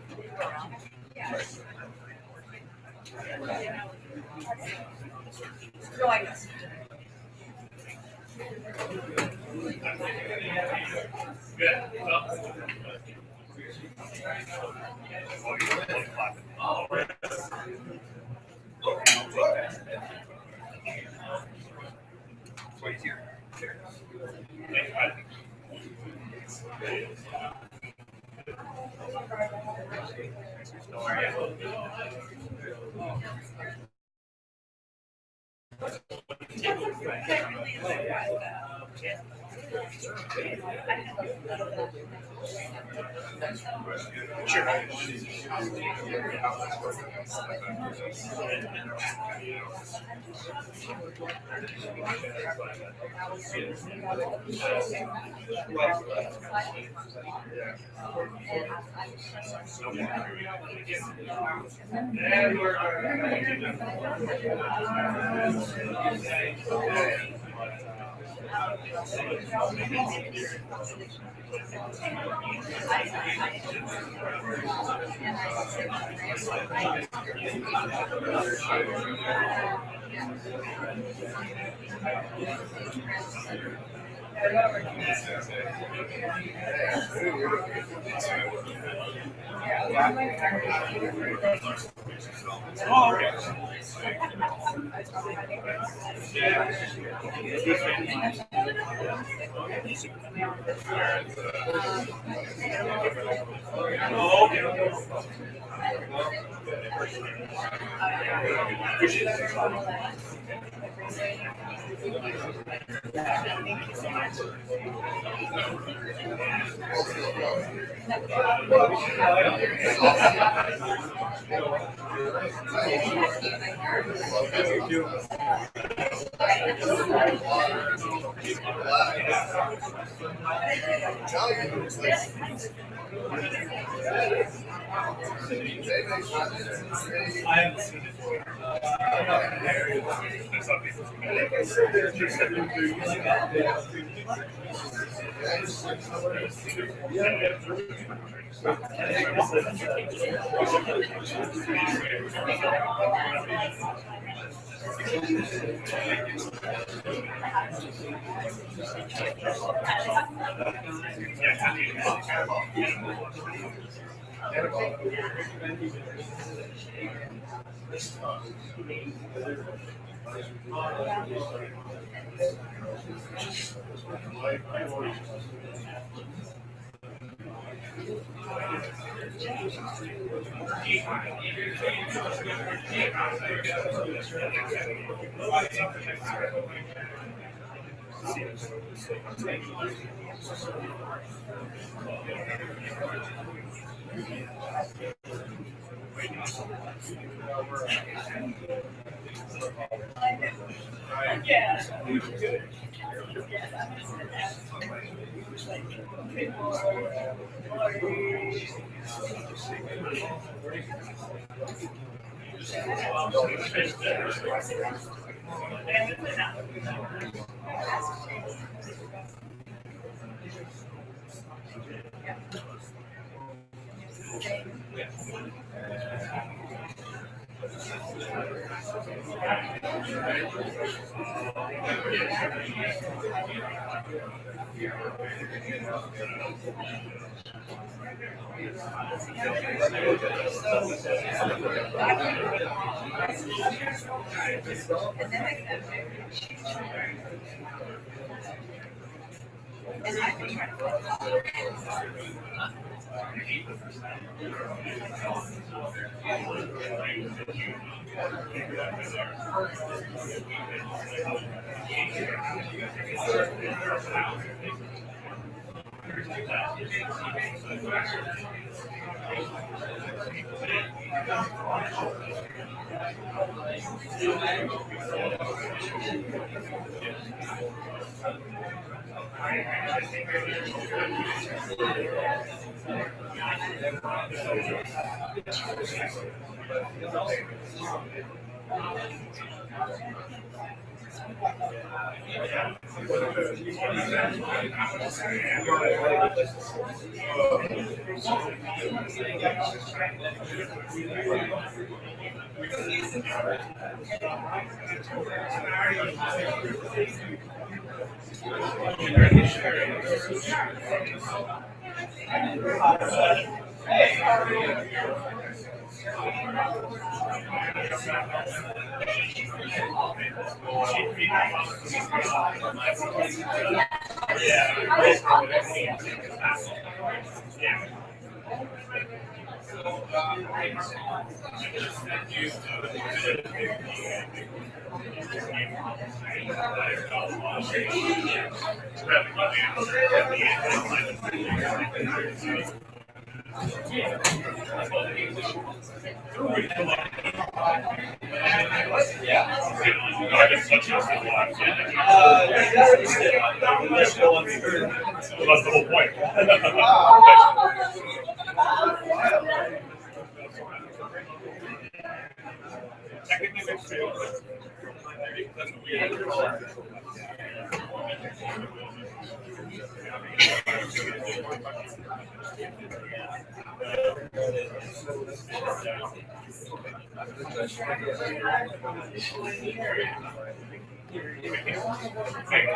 That's the whole point.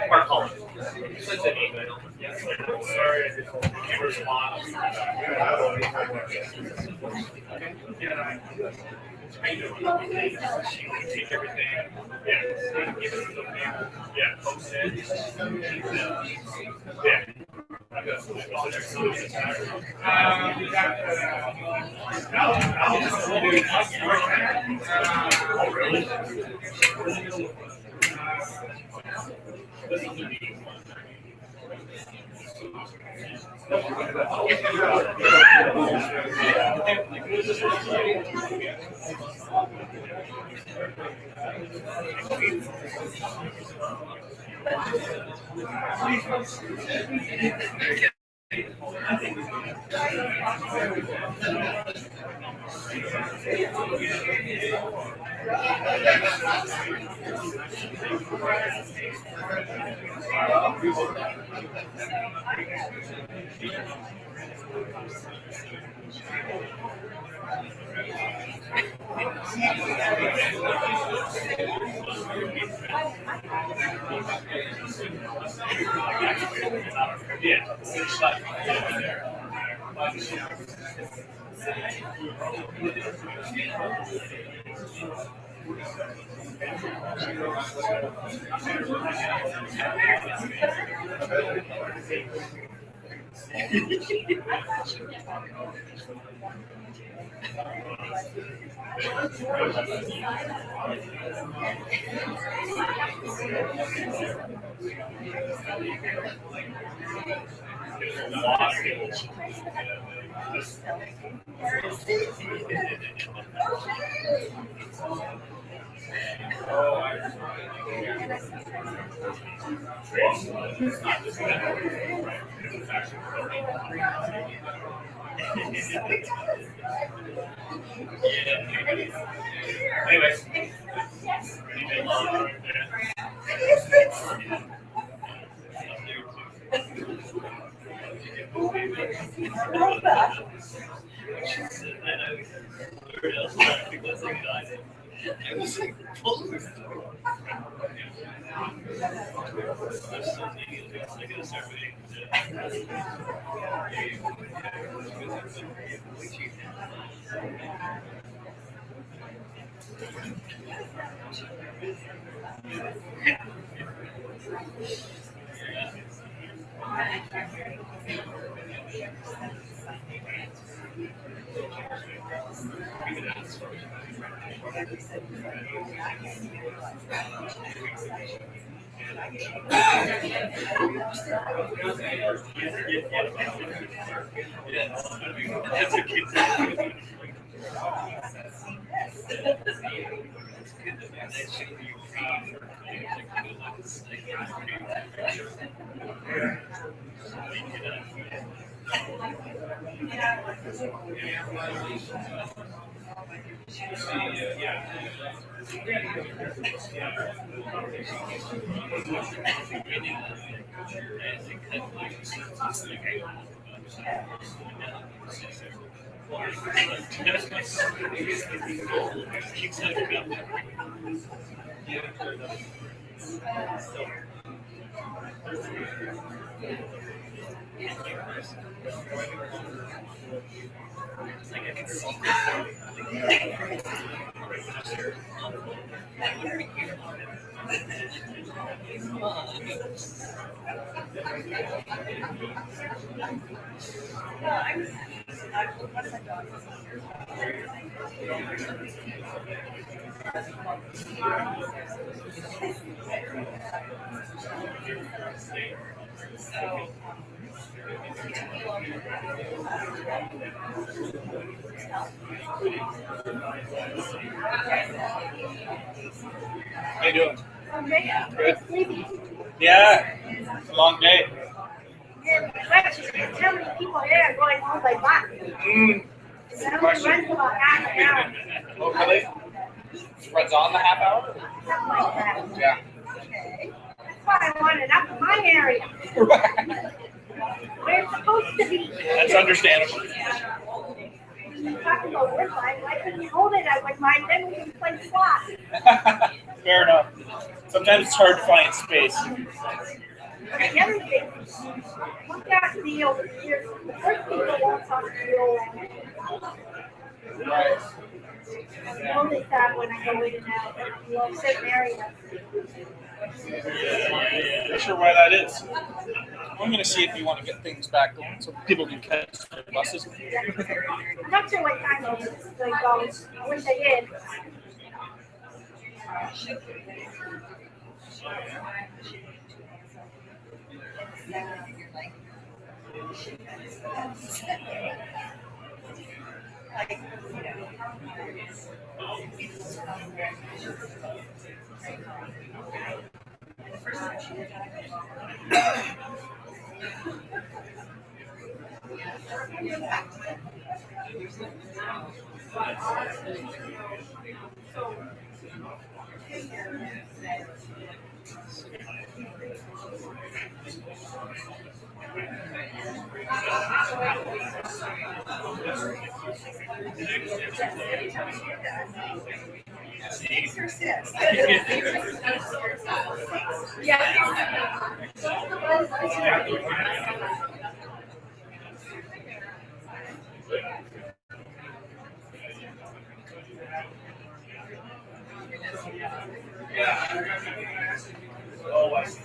Mark Collins. You sent an email. Sorry, I can't respond. Take everything. Yeah. Give it to the people. Yeah. Post it. Yeah. Oh, really? Anyways. How you doing? Good. Yeah, it's a long day. And the question is, how many people there are going home by bus? It only runs about half an hour, Oh, really? Runs on the half hour? something like that. Yeah. Okay. That's what I wanted up in my area. Where it's supposed to be. That's understandable. Talking about Woodbine, why couldn't you hold it at Woodbine, then we can play slots. Fair enough. Sometimes it's hard to find space. And the other thing, look at the over here, the first people won't talk to the old man. Right. I notice that when I go in and out of certain areas. Not sure why that is. I'm going to see if you want to get things back going so people can catch their buses. I'm not sure what time those goes. I wish I did. Six or six? Oh, I see.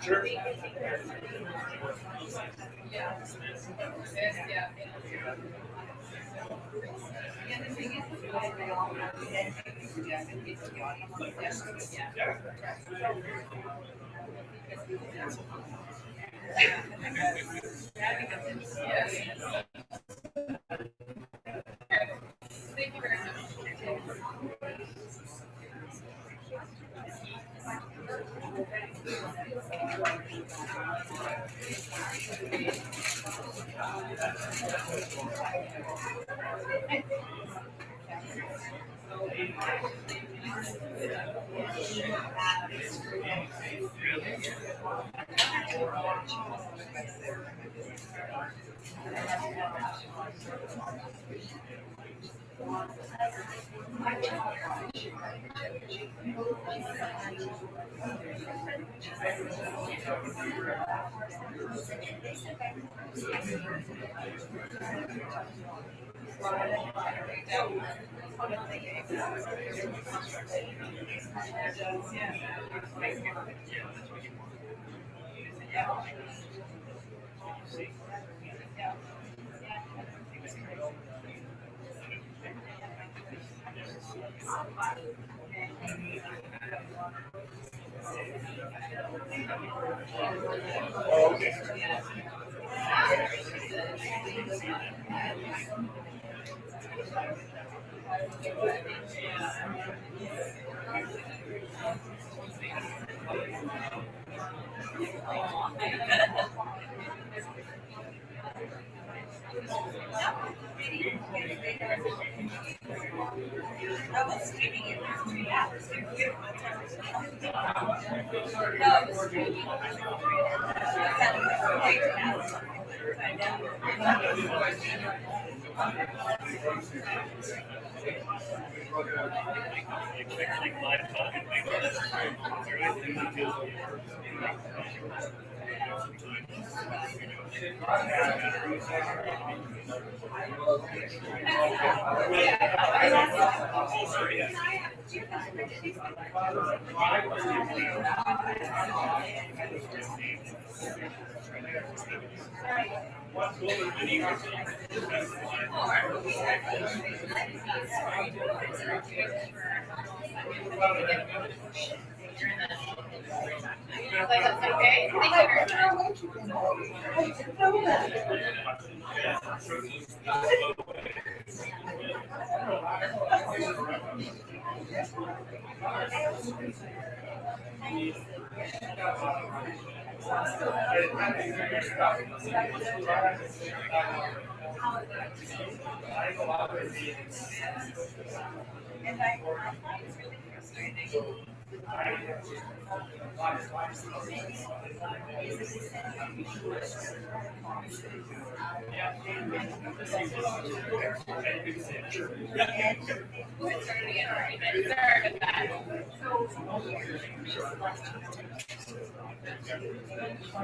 Sure. Thank you very much.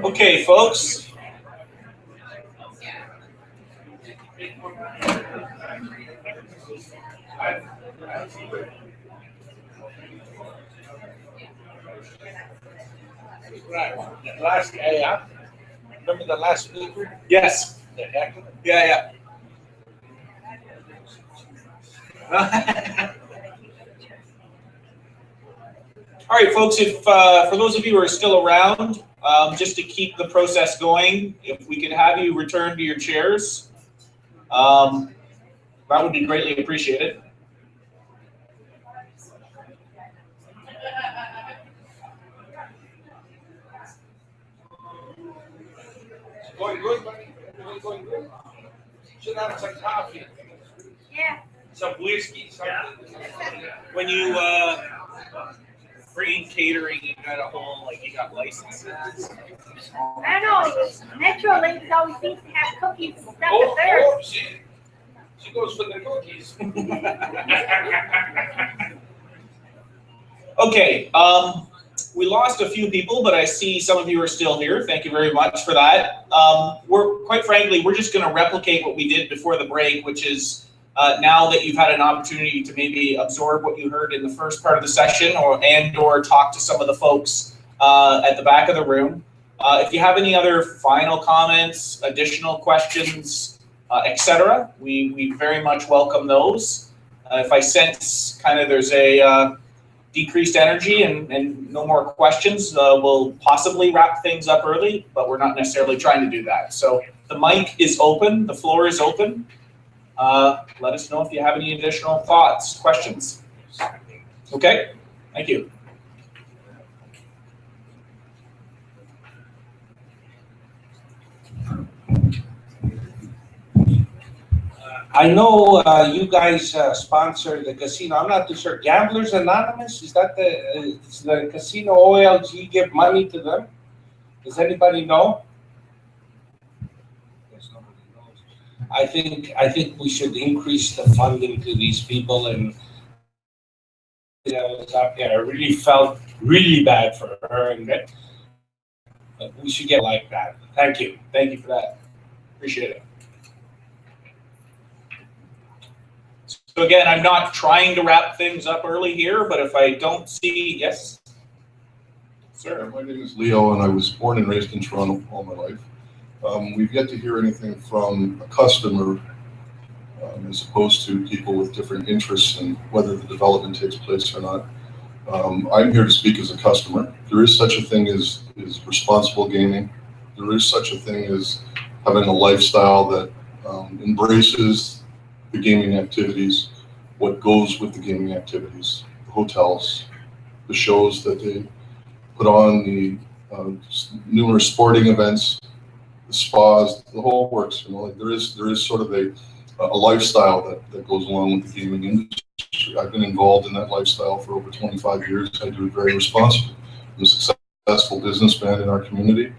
Okay, folks. Right. The last guy, yeah. Remember the last speaker? Yes. The heckler? Yeah, All right, folks, if for those of you who are still around, just to keep the process going, if we could have you return to your chairs, that would be greatly appreciated. Going good, buddy? Going good? Should have some coffee. Yeah. Some whiskey, something. When you bring in catering, you got a whole, like, you got licenses. I know, Metro Links always seems to have cookies and stuff Oh, at theirs. oh, she goes for the cookies. Okay, we lost a few people, but I see some of you are still here. Thank you very much for that. We're quite frankly, we're just going to replicate what we did before the break, which is now that you've had an opportunity to maybe absorb what you heard in the first part of the session, or talk to some of the folks at the back of the room. If you have any other final comments, additional questions, etc., we very much welcome those. If I sense kind of there's a decreased energy and no more questions, we'll possibly wrap things up early, but we're not necessarily trying to do that. So the mic is open, the floor is open. Let us know if you have any additional thoughts, questions. Okay, thank you. I know you guys sponsor the casino. I'm not too sure. Gamblers Anonymous, is that is the casino OLG give money to them? Does anybody know? Yes, nobody knows. I think we should increase the funding to these people. And I was out there, I really felt really bad for her, and that we should get like that. Thank you for that. Appreciate it. So again, I'm not trying to wrap things up early here, but if I don't see, yes, sir. My name is Leo, and I was born and raised in Toronto all my life. We've yet to hear anything from a customer as opposed to people with different interests in whether the development takes place or not. I'm here to speak as a customer. There is such a thing as responsible gaming. There is such a thing as having a lifestyle that embraces the gaming activities, what goes with the gaming activities, the hotels, the shows that they put on, the numerous sporting events, the spas, the whole works. You know, like there is sort of a lifestyle that goes along with the gaming industry. I've been involved in that lifestyle for over 25 years. I do it very responsibly. I'm a successful businessman in our community.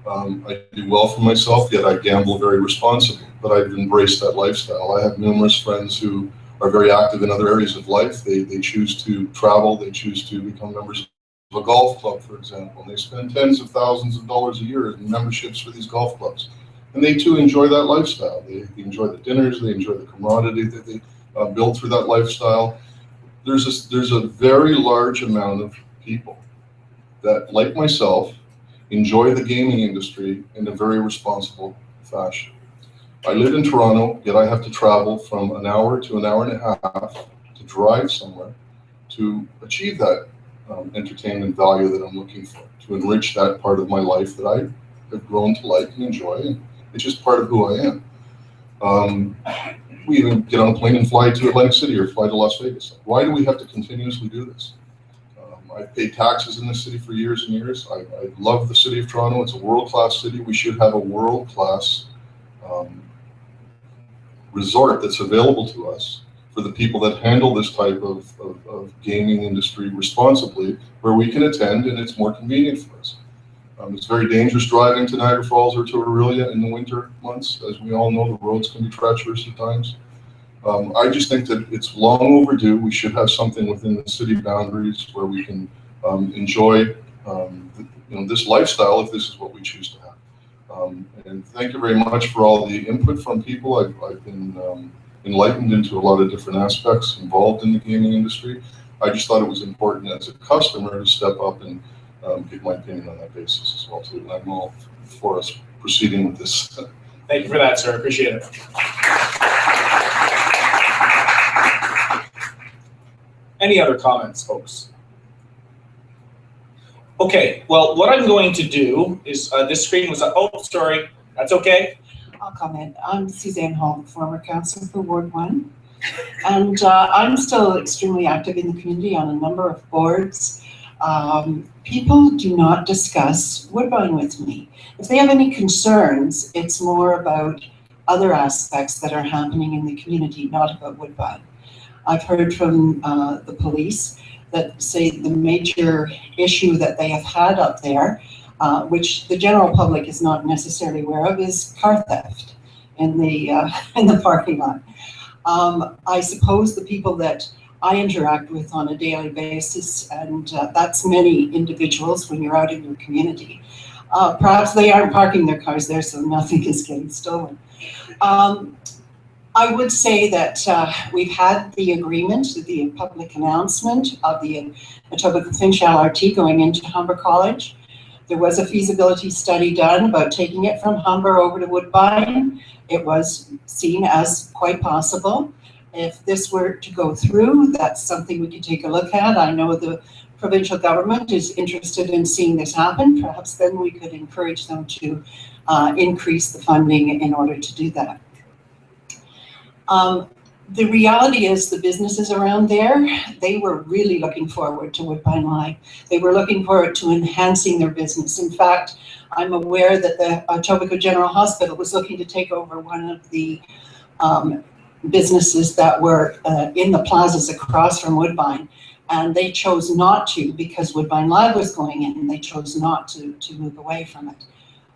I do well for myself, yet I gamble very responsibly. But I've embraced that lifestyle. I have numerous friends who are very active in other areas of life. They choose to travel. They choose to become members of a golf club, for example. And they spend tens of thousands of dollars a year in memberships for these golf clubs. And they too enjoy that lifestyle. They enjoy the dinners. They enjoy the camaraderie that they build through that lifestyle. There's a very large amount of people that, like myself, enjoy the gaming industry in a very responsible fashion. I live in Toronto, yet I have to travel from an hour to an hour and a half to drive somewhere to achieve that entertainment value that I'm looking for, to enrich that part of my life that I have grown to like and enjoy, and it's just part of who I am. We even get on a plane and fly to Atlantic City or fly to Las Vegas. Why do we have to continuously do this? I've paid taxes in this city for years and years. I love the city of Toronto. It's a world-class city. We should have a world-class resort that's available to us for the people that handle this type of gaming industry responsibly, where we can attend and it's more convenient for us. It's very dangerous driving to Niagara Falls or to Orillia in the winter months. As we all know, the roads can be treacherous at times. I just think that it's long overdue. We should have something within the city boundaries where we can enjoy this lifestyle if this is what we choose to have. And thank you very much for all the input from people. I've been enlightened into a lot of different aspects involved in the gaming industry. I just thought it was important as a customer to step up and give my opinion on that basis as well too. And I'm all for us proceeding with this. Thank you for that, sir. Appreciate it. Any other comments, folks? Okay, well, what I'm going to do is, this screen was, oh, sorry, that's okay. I'll comment. I'm Suzanne Hall, former councillor for Ward 1. And I'm still extremely active in the community on a number of boards. People do not discuss Woodbine with me. If they have any concerns, it's more about other aspects that are happening in the community, not about Woodbine. I've heard from the police that say the major issue that they have had up there, which the general public is not necessarily aware of, is car theft in the parking lot. I suppose the people that I interact with on a daily basis, and that's many individuals when you're out in your community. Perhaps they aren't parking their cars there, so nothing is getting stolen. I would say that we've had the agreement, the public announcement of the Etobicoke Finch LRT going into Humber College. There was a feasibility study done about taking it from Humber over to Woodbine. It was seen as quite possible. If this were to go through, that's something we could take a look at. I know the provincial government is interested in seeing this happen. Perhaps then we could encourage them to increase the funding in order to do that. The reality is the businesses around there, they were really looking forward to Woodbine Live. They were looking forward to enhancing their business. In fact, I'm aware that the Etobicoke General Hospital was looking to take over one of the businesses that were in the plazas across from Woodbine. And they chose not to because Woodbine Live was going in, and they chose not to move away from it.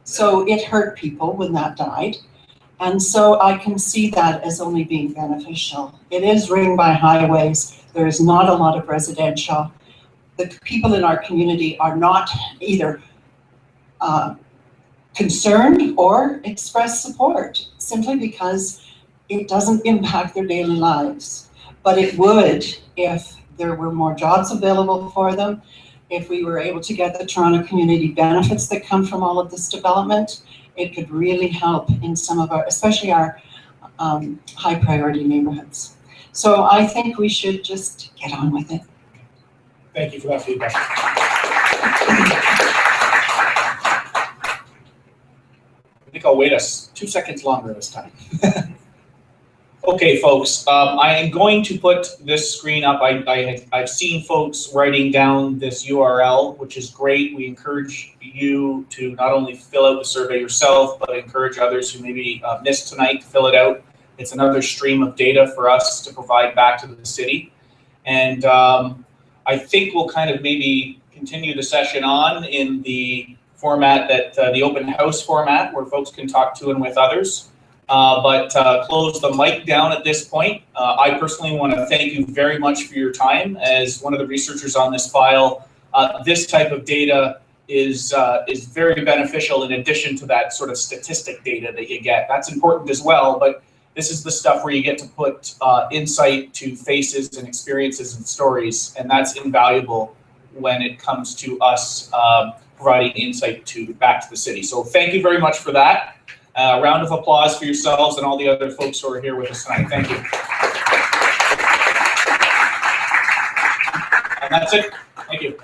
So it hurt people when that died. And so I can see that as only being beneficial. It is ringed by highways. There is not a lot of residential. The people in our community are not either concerned or express support simply because it doesn't impact their daily lives. But it would if there were more jobs available for them, if we were able to get the Toronto community benefits that come from all of this development. It could really help in some of our, especially our high priority neighborhoods. So I think we should just get on with it. Thank you for that feedback. I think I'll wait us 2 seconds longer this time. Okay, folks, I am going to put this screen up. I've seen folks writing down this URL, which is great. We encourage you to not only fill out the survey yourself, but encourage others who maybe missed tonight to fill it out. It's another stream of data for us to provide back to the city. And I think we'll kind of maybe continue the session on in the format that the open house format, where folks can talk to and with others. But close the mic down at this point. I personally want to thank you very much for your time. As one of the researchers on this file, this type of data is very beneficial in addition to that sort of statistic data that you get. That's important as well, but this is the stuff where you get to put insight to faces and experiences and stories, and that's invaluable when it comes to us providing insight back to the city. So thank you very much for that. Round of applause for yourselves and all the other folks who are here with us tonight. Thank you. And that's it. Thank you.